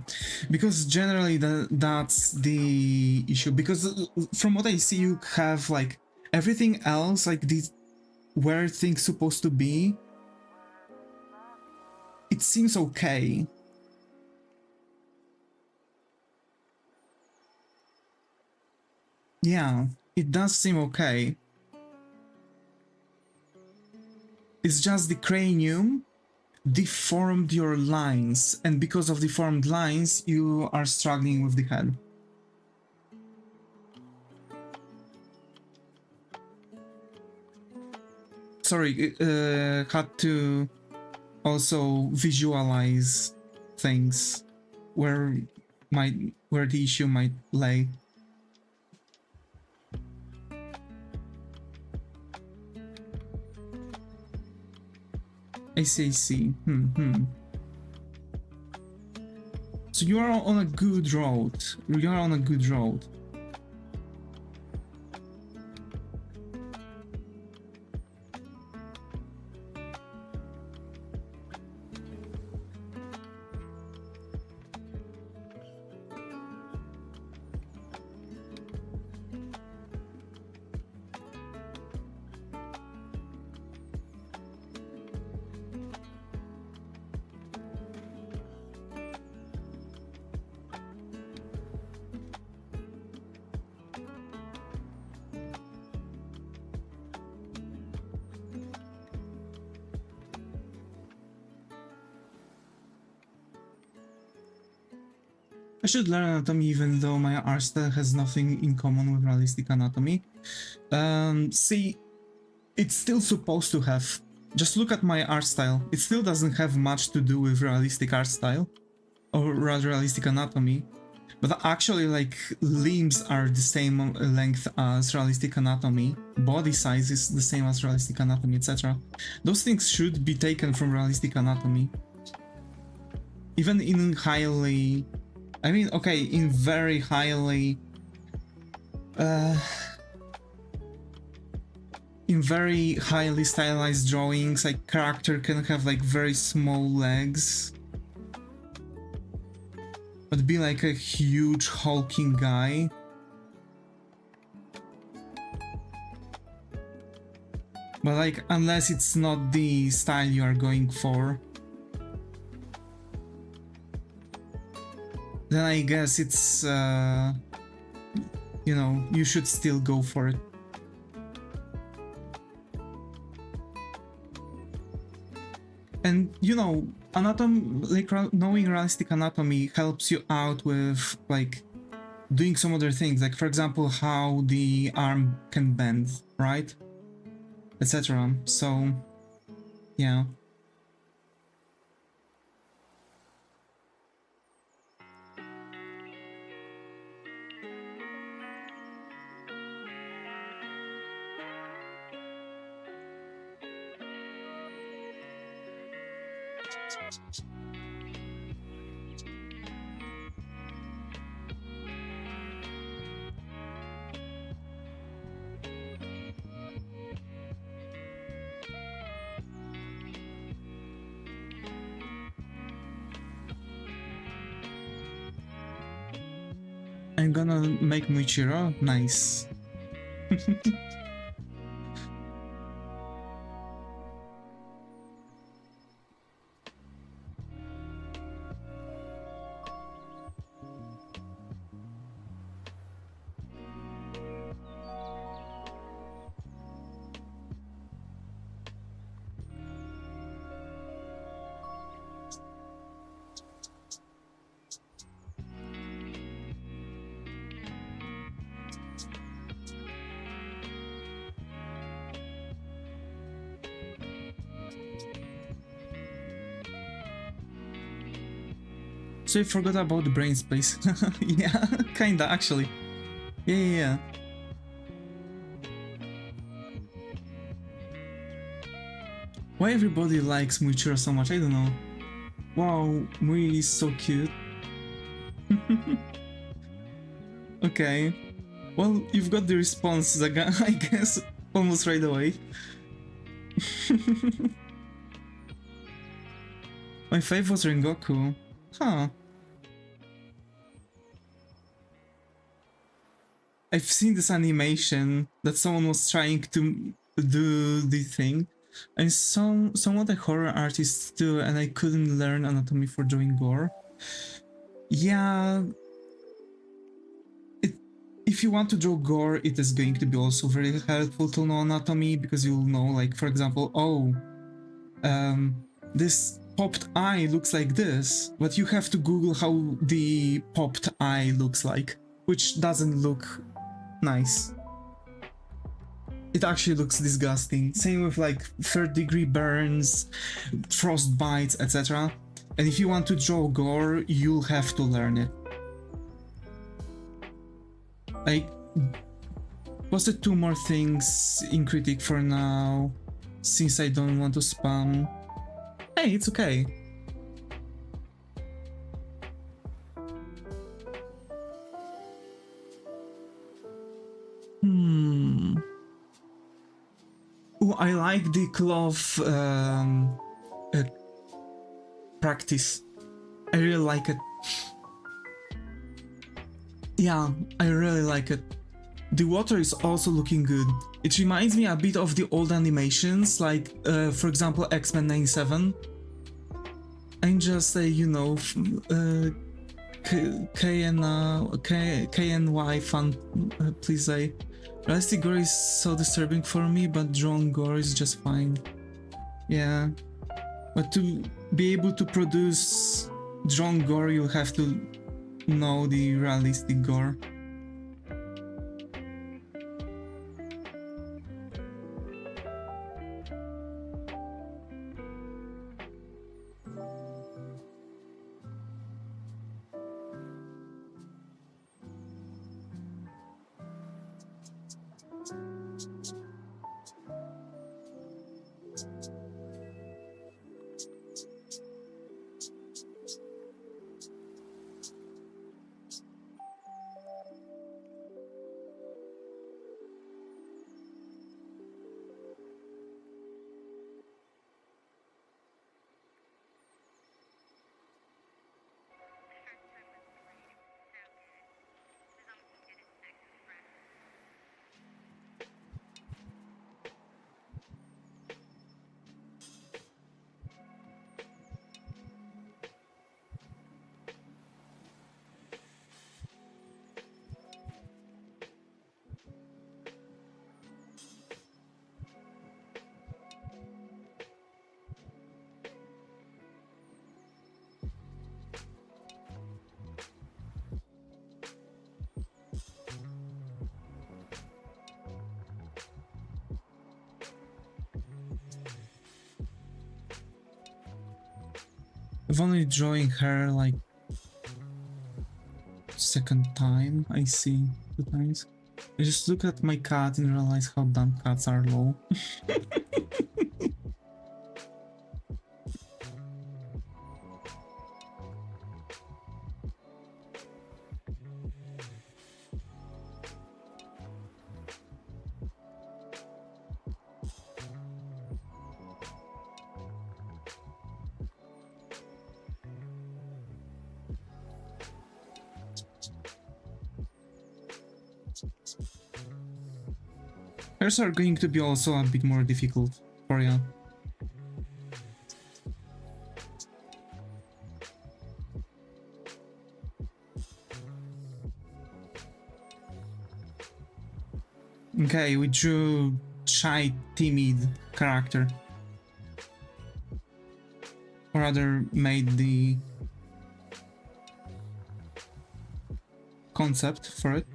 because generally that's the issue, because from what I see, you have like everything else, like these where things supposed to be, it seems okay. Yeah, it does seem okay. It's just the cranium deformed your lines, and because of deformed lines, you are struggling with the head. Sorry, had to also visualize things where the issue might lay. I see. So you are on a good road. You are on a good road. I should learn anatomy even though my art style has nothing in common with realistic anatomy. See, it's still supposed to have. Just look at my art style. It still doesn't have much to do with realistic art style, or rather realistic anatomy. But actually, like, limbs are the same length as realistic anatomy, body size is the same as realistic anatomy, etc. Those things should be taken from realistic anatomy. Even in highly... I mean, okay, in very highly... in very highly stylized drawings, like, character can have, like, very small legs. But be like a huge hulking guy. But like, unless it's not the style you are going for, then I guess it's, you know, you should still go for it. And, you know, like, knowing realistic anatomy helps you out with, like, doing some other things, like, for example, how the arm can bend, right? Etc. So, yeah. I'm gonna make Muichiro. Nice. So I forgot about the brain space. Yeah, kinda, actually. Yeah. Why everybody likes Muichiro so much? I don't know. Wow, Mui is so cute. Okay. Well, you've got the response, Zaga, I guess, almost right away. My fave was Rengoku. Huh. I've seen this animation that someone was trying to do the thing. I'm somewhat a horror artist too, and I couldn't learn anatomy for drawing gore. Yeah, if you want to draw gore, it is going to be also very helpful to know anatomy, because you'll know, like, for example, oh, this popped eye looks like this, but you have to Google how the popped eye looks like, which doesn't look nice. It actually looks disgusting. Same with like third-degree burns, frostbites, etc. And if you want to draw gore, you'll have to learn it. I posted 2 more things in critique for now, since I don't want to spam. Hey, it's okay. Ooh, I like the cloth practice. I really like it. Yeah, I really like it. The water is also looking good. It reminds me a bit of the old animations, like, for example, X-Men 97. And just a, you know, KNY fan, please say. Realistic gore is so disturbing for me, but drawn gore is just fine. Yeah. But to be able to produce drawn gore, you have to know the realistic gore. I've only drawing her like second time, I see 2 times. I just look at my cat and realize how dumb cats are low. Hers are going to be also a bit more difficult for you. Okay, we drew shy, timid character. Or rather, made the concept for it.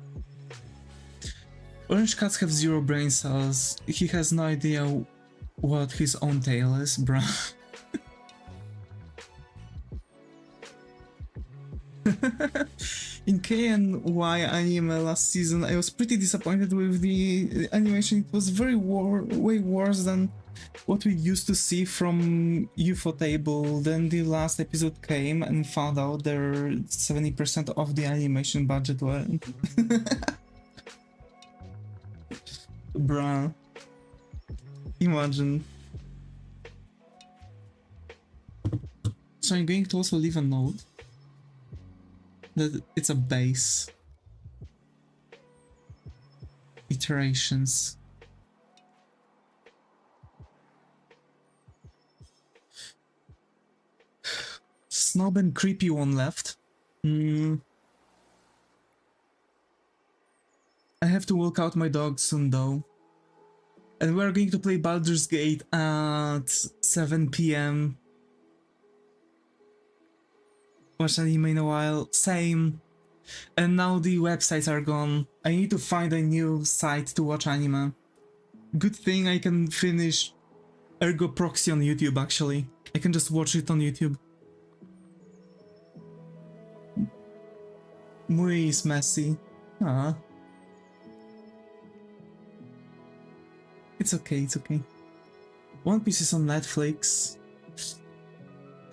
Orange cats have 0 brain cells. He has no idea what his own tail is, bruh. in KNY anime last season, I was pretty disappointed with the animation. It was way worse than what we used to see from Ufotable. Then the last episode came and found out there 70% of the animation budget went. Bruh. Imagine. So I'm going to also leave a note that it's a base. Iterations. Snob and creepy one left. I have to walk out my dog soon though. And we're going to play Baldur's Gate at 7 PM. Watch anime in a while. Same. And now the websites are gone. I need to find a new site to watch anime. Good thing I can finish Ergo Proxy on YouTube actually. I can just watch it on YouTube. Muy messy. Ah. It's okay, it's okay. One Piece is on Netflix.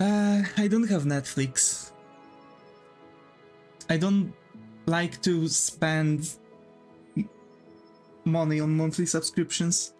I don't have Netflix. I don't like to spend money on monthly subscriptions.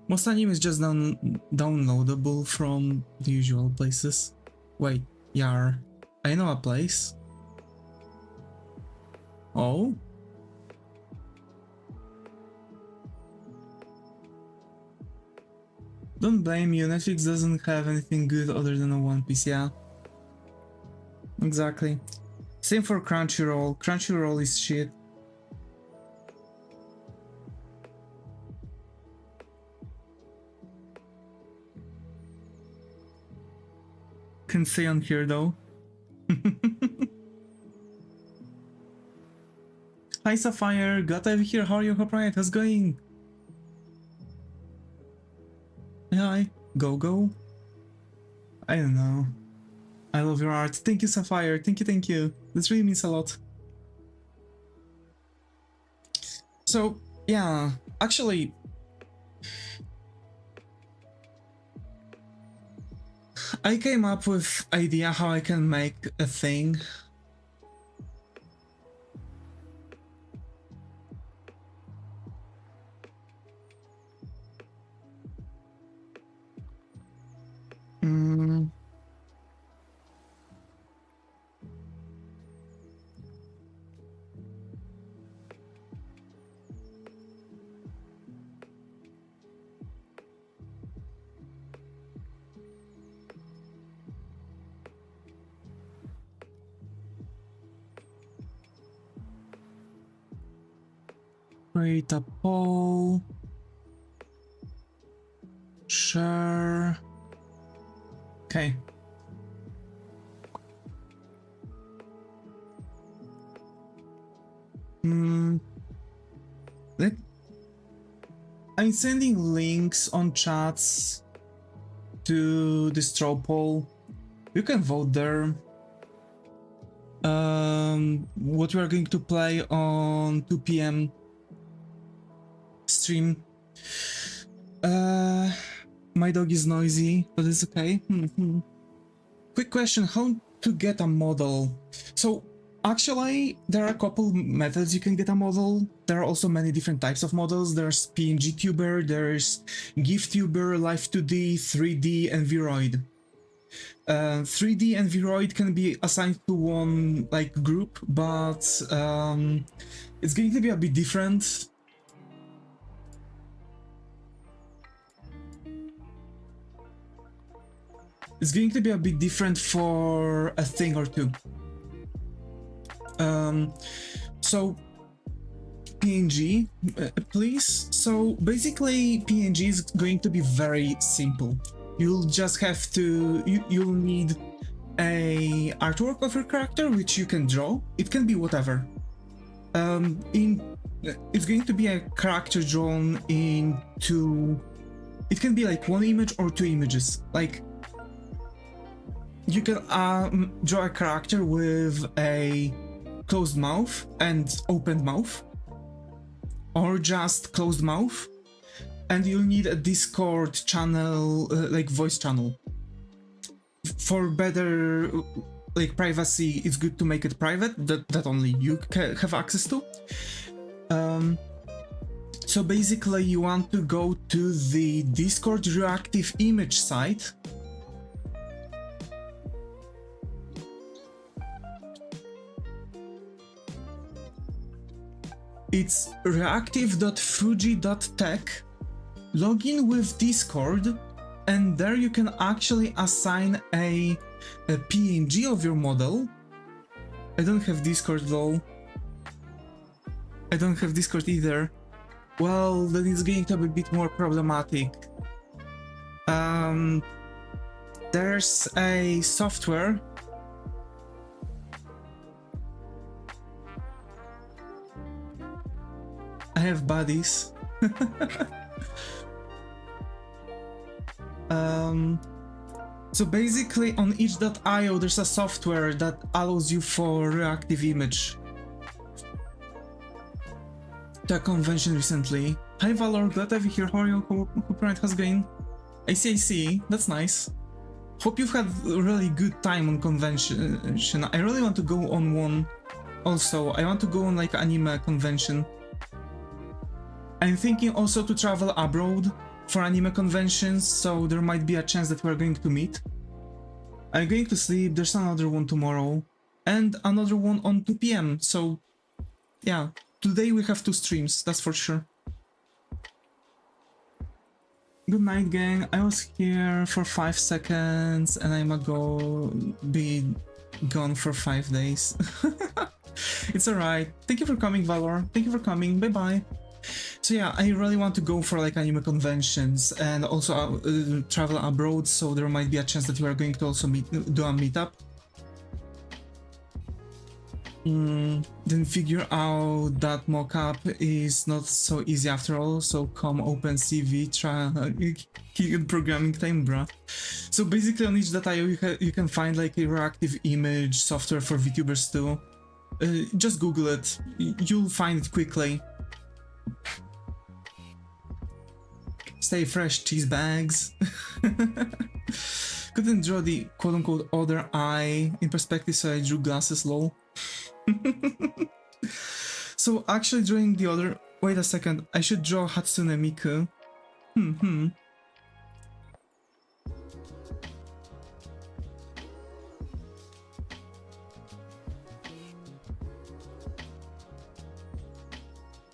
Most anime is just downloadable from the usual places. Wait, Yar. I know a place. Oh? Don't blame you, Netflix doesn't have anything good other than a One Piece, yeah. Exactly. Same for Crunchyroll. Crunchyroll is shit. Can say on here though. Hi Sapphire, got over here, how are you? Hope right, how's it going? Hi, go. I don't know. I love your art. Thank you, Sapphire. Thank you. This really means a lot. So, yeah, actually, I came up with idea how I can make a thing. Create a poll. Share. Okay. I'm sending links on chats to the straw poll. You can vote there. What we are going to play on 2 PM stream. My dog is noisy, but it's okay. Quick question, how to get a model? So actually, there are a couple methods you can get a model. There are also many different types of models. There's PNG Tuber, there's GIF Tuber, Live 2D, 3D, and Vroid. 3D and Vroid can be assigned to one like group, but it's going to be a bit different. It's going to be a bit different for a thing or two. So PNG, please. So basically PNG is going to be very simple. You'll just have to, you'll need a artwork of your character, which you can draw. It can be whatever. It's going to be a character drawn into, it can be like one image or two images. Like, you can draw a character with a closed mouth and open mouth, or just closed mouth, and you'll need a Discord channel, like voice channel. For better like privacy, it's good to make it private, that only you have access to. So basically you want to go to the Discord reactive image site. It's reactive.fuji.tech. Log in with Discord, and there you can actually assign a PNG of your model. I don't have Discord though. I don't have Discord either. Well, then it's going to be a bit more problematic. There's a software. I have buddies. So basically on itch.io there's a software that allows you for reactive image. To a convention recently. Hi Valor, glad to have you here. How are you? Hope how's it going? I see, that's nice. Hope you've had a really good time on convention. I really want to go on one. Also, I want to go on like anime convention. I'm thinking also to travel abroad for anime conventions, so there might be a chance that we're going to meet. I'm going to sleep, there's another one tomorrow, and another one on 2 PM, so yeah, today we have 2 streams, that's for sure. Good night, gang. I was here for 5 seconds, and I'm gonna be gone for 5 days. It's alright. Thank you for coming, Valor. Thank you for coming, bye-bye. So yeah, I really want to go for like anime conventions and also travel abroad, so there might be a chance that we are going to also do a meetup. Then figure out that mockup is not so easy after all, so come open CV, try programming time, bruh. So basically on itch.io you can find like a reactive image software for VTubers too. Just Google it, you'll find it quickly. Stay fresh, cheese bags. Couldn't draw the quote-unquote other eye in perspective, so I drew glasses, lol. So actually drawing the other... Wait a second, I should draw Hatsune Miku.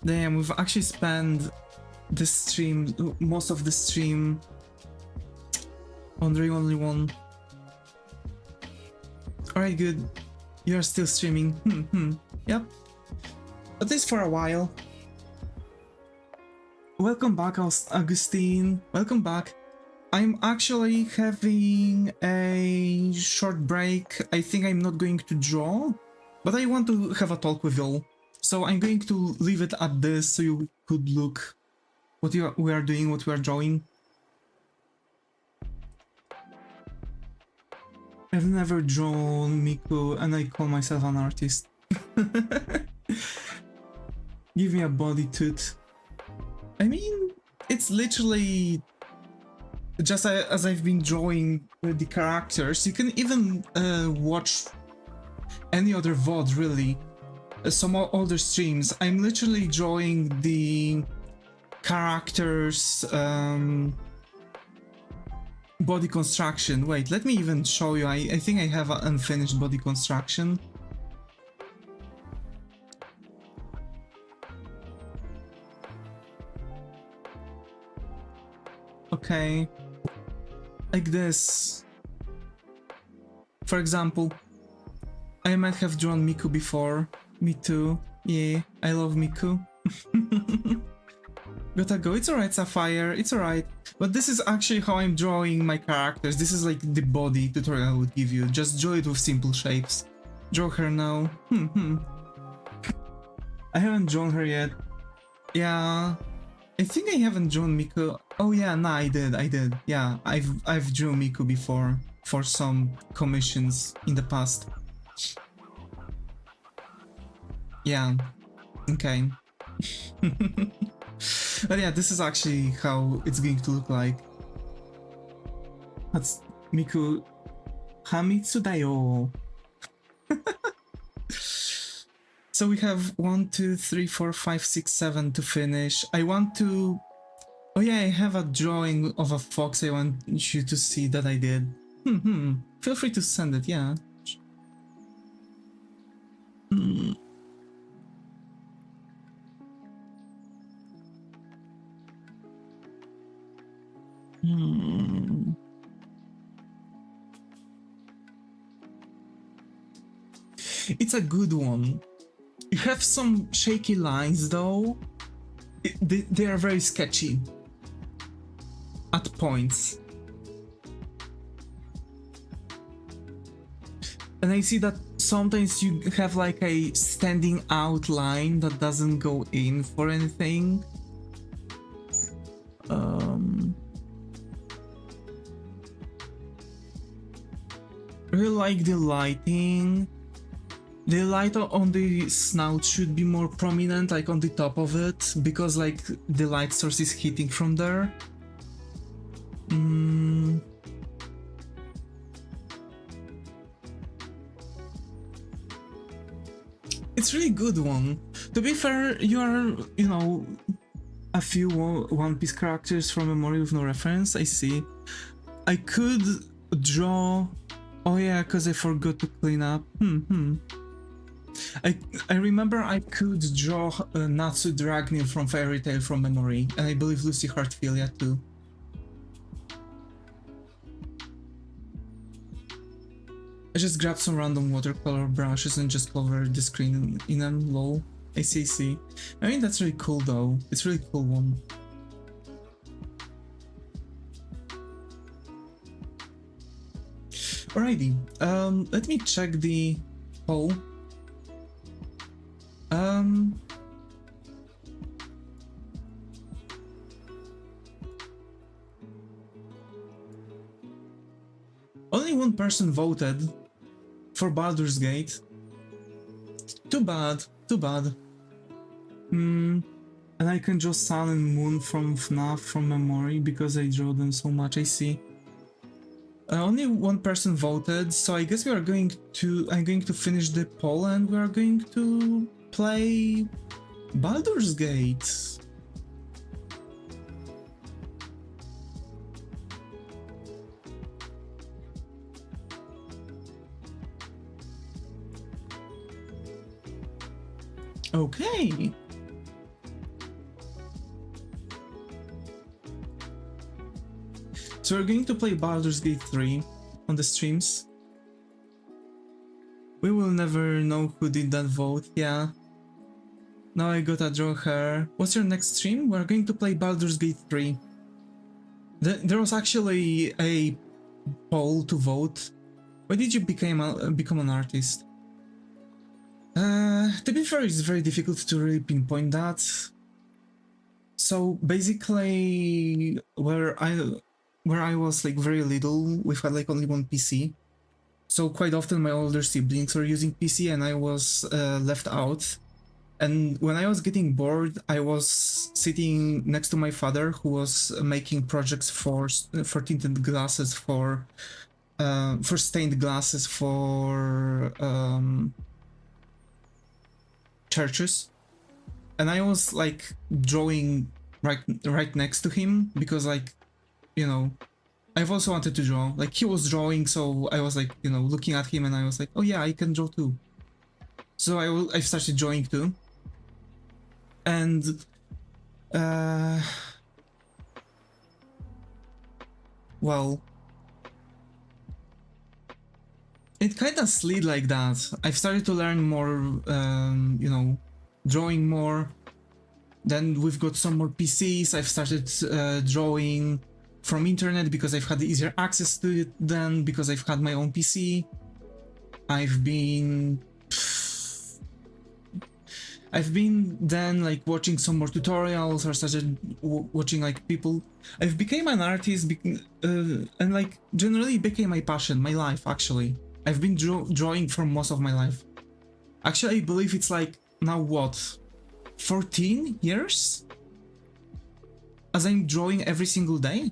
Damn, we've actually spent the stream, most of the stream on Dream Only One. Alright, good. You're still streaming. Yep. At least for a while. Welcome back, Augustine. Welcome back. I'm actually having a short break. I think I'm not going to draw, but I want to have a talk with y'all. So I'm going to leave it at this so you could look what we are doing, what we are drawing. I've never drawn Miku and I call myself an artist. Give me a body toot. I mean, it's literally just as I've been drawing the characters. You can even watch any other VOD really. Some older streams. I'm literally drawing the characters body construction. Wait, let me even show you. I think I have an unfinished body construction. Okay, like this. For example, I might have drawn Miku before. Me too. Yeah, I love Miku. Gotta go. It's alright, Sapphire. It's alright. But this is actually how I'm drawing my characters. This is like the body tutorial I would give you. Just draw it with simple shapes. Draw her now. I haven't drawn her yet. Yeah. I think I haven't drawn Miku. Oh yeah, nah, I did. Yeah, I've drawn Miku before for some commissions in the past. Yeah. Okay. But yeah, this is actually how it's going to look like. That's Miku Hamitsu dayo. So we have 1, 2, 3, 4, 5, 6, 7 to finish. I want to... Oh yeah, I have a drawing of a fox I want you to see that I did. Feel free to send it, yeah. It's a good one. You have some shaky lines though. They are very sketchy at points. And I see that sometimes you have like a standing out line that doesn't go in for anything. I really like the lighting. The light on the snout should be more prominent, like on the top of it, because like the light source is hitting from there. It's really good one. To be fair, you are, you know, a few One Piece characters from memory with no reference, I see. I could draw... Oh yeah, because I forgot to clean up. I remember I could draw Natsu Dragneel from Fairy Tail from memory, and I believe Lucy Heartfilia too. I just grabbed some random watercolor brushes and just covered the screen in a lol. I see. I mean, that's really cool though. It's a really cool one. Alrighty, let me check the poll. Only one person voted for Baldur's Gate. Too bad. And I can draw Sun and Moon from FNAF from memory because I draw them so much, I see. Only one person voted, so I guess I'm going to finish the poll and we are going to play Baldur's Gate. Okay. So we're going to play Baldur's Gate 3 on the streams. We will never know who did that vote, yeah. Now I gotta draw her. What's your next stream? We're going to play Baldur's Gate 3. There was actually a poll to vote. Why did you become an artist? To be fair, it's very difficult to really pinpoint that. So basically, where I was like very little, we had like only one PC. So quite often my older siblings were using PC and I was left out. And when I was getting bored, I was sitting next to my father, who was making projects for tinted glasses, for stained glasses for churches. And I was like drawing right next to him because, like, you know, I've also wanted to draw. Like, he was drawing, so I was like, you know, looking at him and I was like, oh yeah, I can draw too. So I started drawing too. And well, it kind of slid like that. I've started to learn more, you know, drawing more. Then we've got some more PCs. I've started drawing from internet because I've had easier access to it then, because I've had my own PC. I've been then like watching some more tutorials, or started watching like people. I've became an artist and like generally became my passion, my life actually. I've been drawing for most of my life. Actually, I believe it's like now what, 14 years? As I'm drawing every single day?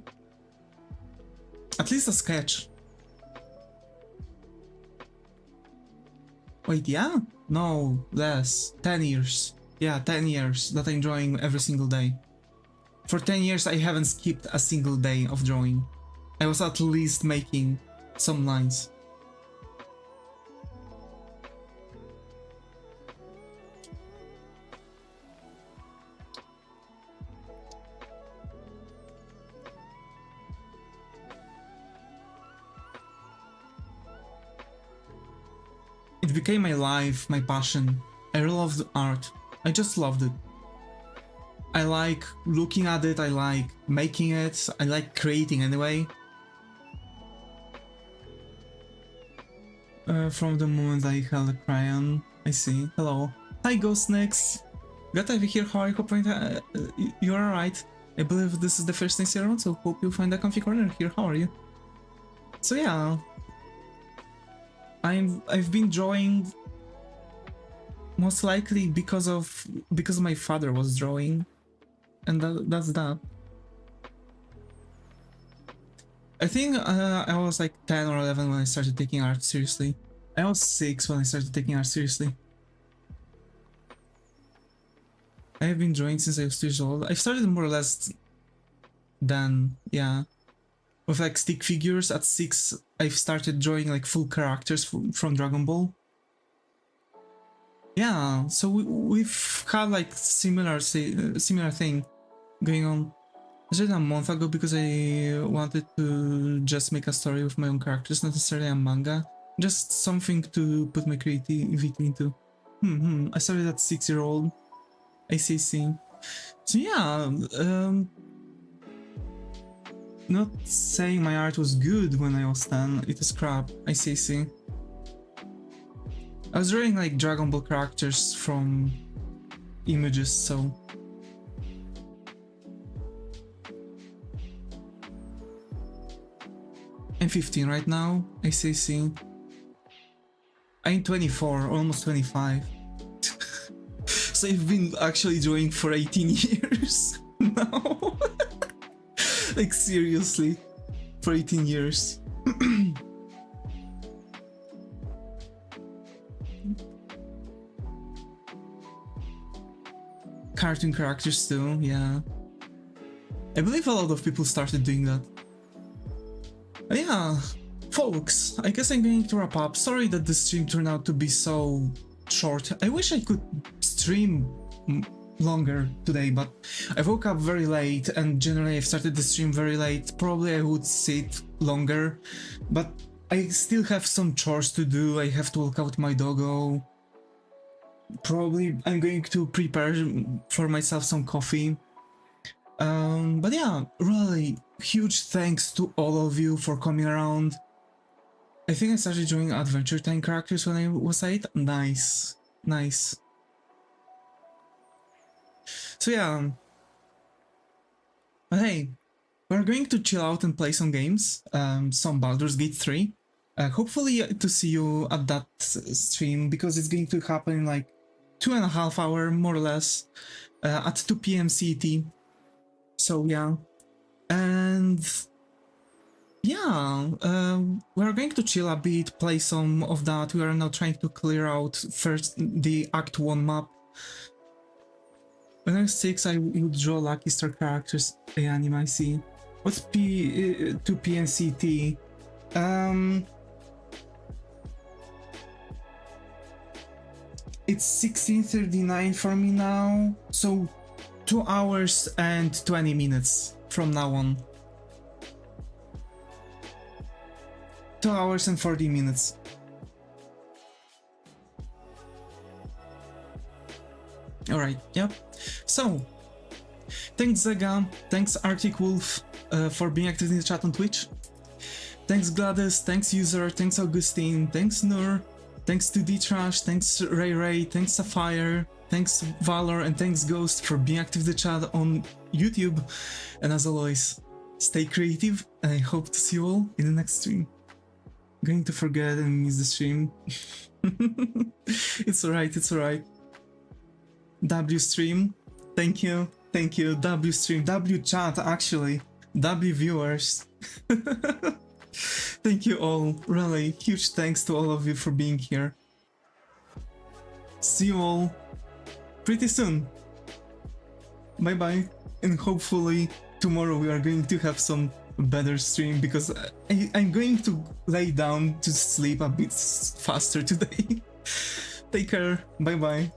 At least a sketch. Wait, yeah? No, less. 10 years. Yeah, 10 years that I'm drawing every single day. For 10 years I haven't skipped a single day of drawing. I was at least making some lines. It became my life, my passion. I loved art. I just loved it. I like looking at it, I like making it, I like creating anyway. From the moment I held a crayon, I see. Hello. Hi, Ghost Nix. Glad to have you here. How are you? Hope you're alright. I believe this is the first thing around, so hope you find a comfy corner here. How are you? So yeah, I've been drawing most likely because my father was drawing, and that's that. I think I was like 10 or 11 when I started taking art seriously. I was 6 when I started taking art seriously. I have been drawing since I was 2 years old. I've started more or less then, yeah. With like stick figures at 6, I've started drawing like full characters from Dragon Ball. Yeah, so we've had like similar thing going on. I started a month ago because I wanted to just make a story with my own characters, not necessarily a manga, just something to put my creativity into. I started at 6-year-old. I see. So yeah, not saying my art was good when I was 10, it is crap, I see. I was drawing like Dragon Ball characters from images, so... I'm 15 right now, I see. I'm 24, almost 25. So I've been actually drawing for 18 years now. Like seriously, for 18 years. Cartoon characters too, yeah. I believe a lot of people started doing that. But yeah, folks, I guess I'm going to wrap up. Sorry that the stream turned out to be so short. I wish I could stream longer today, but I woke up very late and generally I've started the stream very late. Probably I would sit longer, but I still have some chores to do. I have to walk out my doggo. Probably I'm going to prepare for myself some coffee. But yeah, really huge thanks to all of you for coming around. I think I started drawing Adventure Time characters when I was 8. Nice. So yeah, but hey, we're going to chill out and play some games, some Baldur's Gate 3. Hopefully to see you at that stream, because it's going to happen in like 2.5 hours, more or less, at 2 PM CET. So yeah, and yeah, we're going to chill a bit, play some of that. We are now trying to clear out first the Act 1 map. When I was 6, I would draw Lucky Star characters. The anime, I see. What's 2 PM CET? It's 16:39 for me now, so 2 hours and 20 minutes from now on. 2 hours and 40 minutes. Alright, yep. So, Thanks Zega, thanks Arctic Wolf for being active in the chat on Twitch. Thanks Gladys, thanks User, thanks Augustine, thanks Nur, thanks to D-Trash, thanks Ray Ray, thanks Sapphire, thanks Valor, and thanks Ghost for being active in the chat on YouTube. And as always, stay creative, and I hope to see you all in the next stream. I'm going to forget and miss the stream. It's alright, it's alright. W stream, thank you, W stream, W chat actually, W viewers. Thank you all, really, huge thanks to all of you for being here. See you all pretty soon. Bye bye, and hopefully tomorrow we are going to have some better stream, because I'm going to lay down to sleep a bit faster today. Take care, bye bye.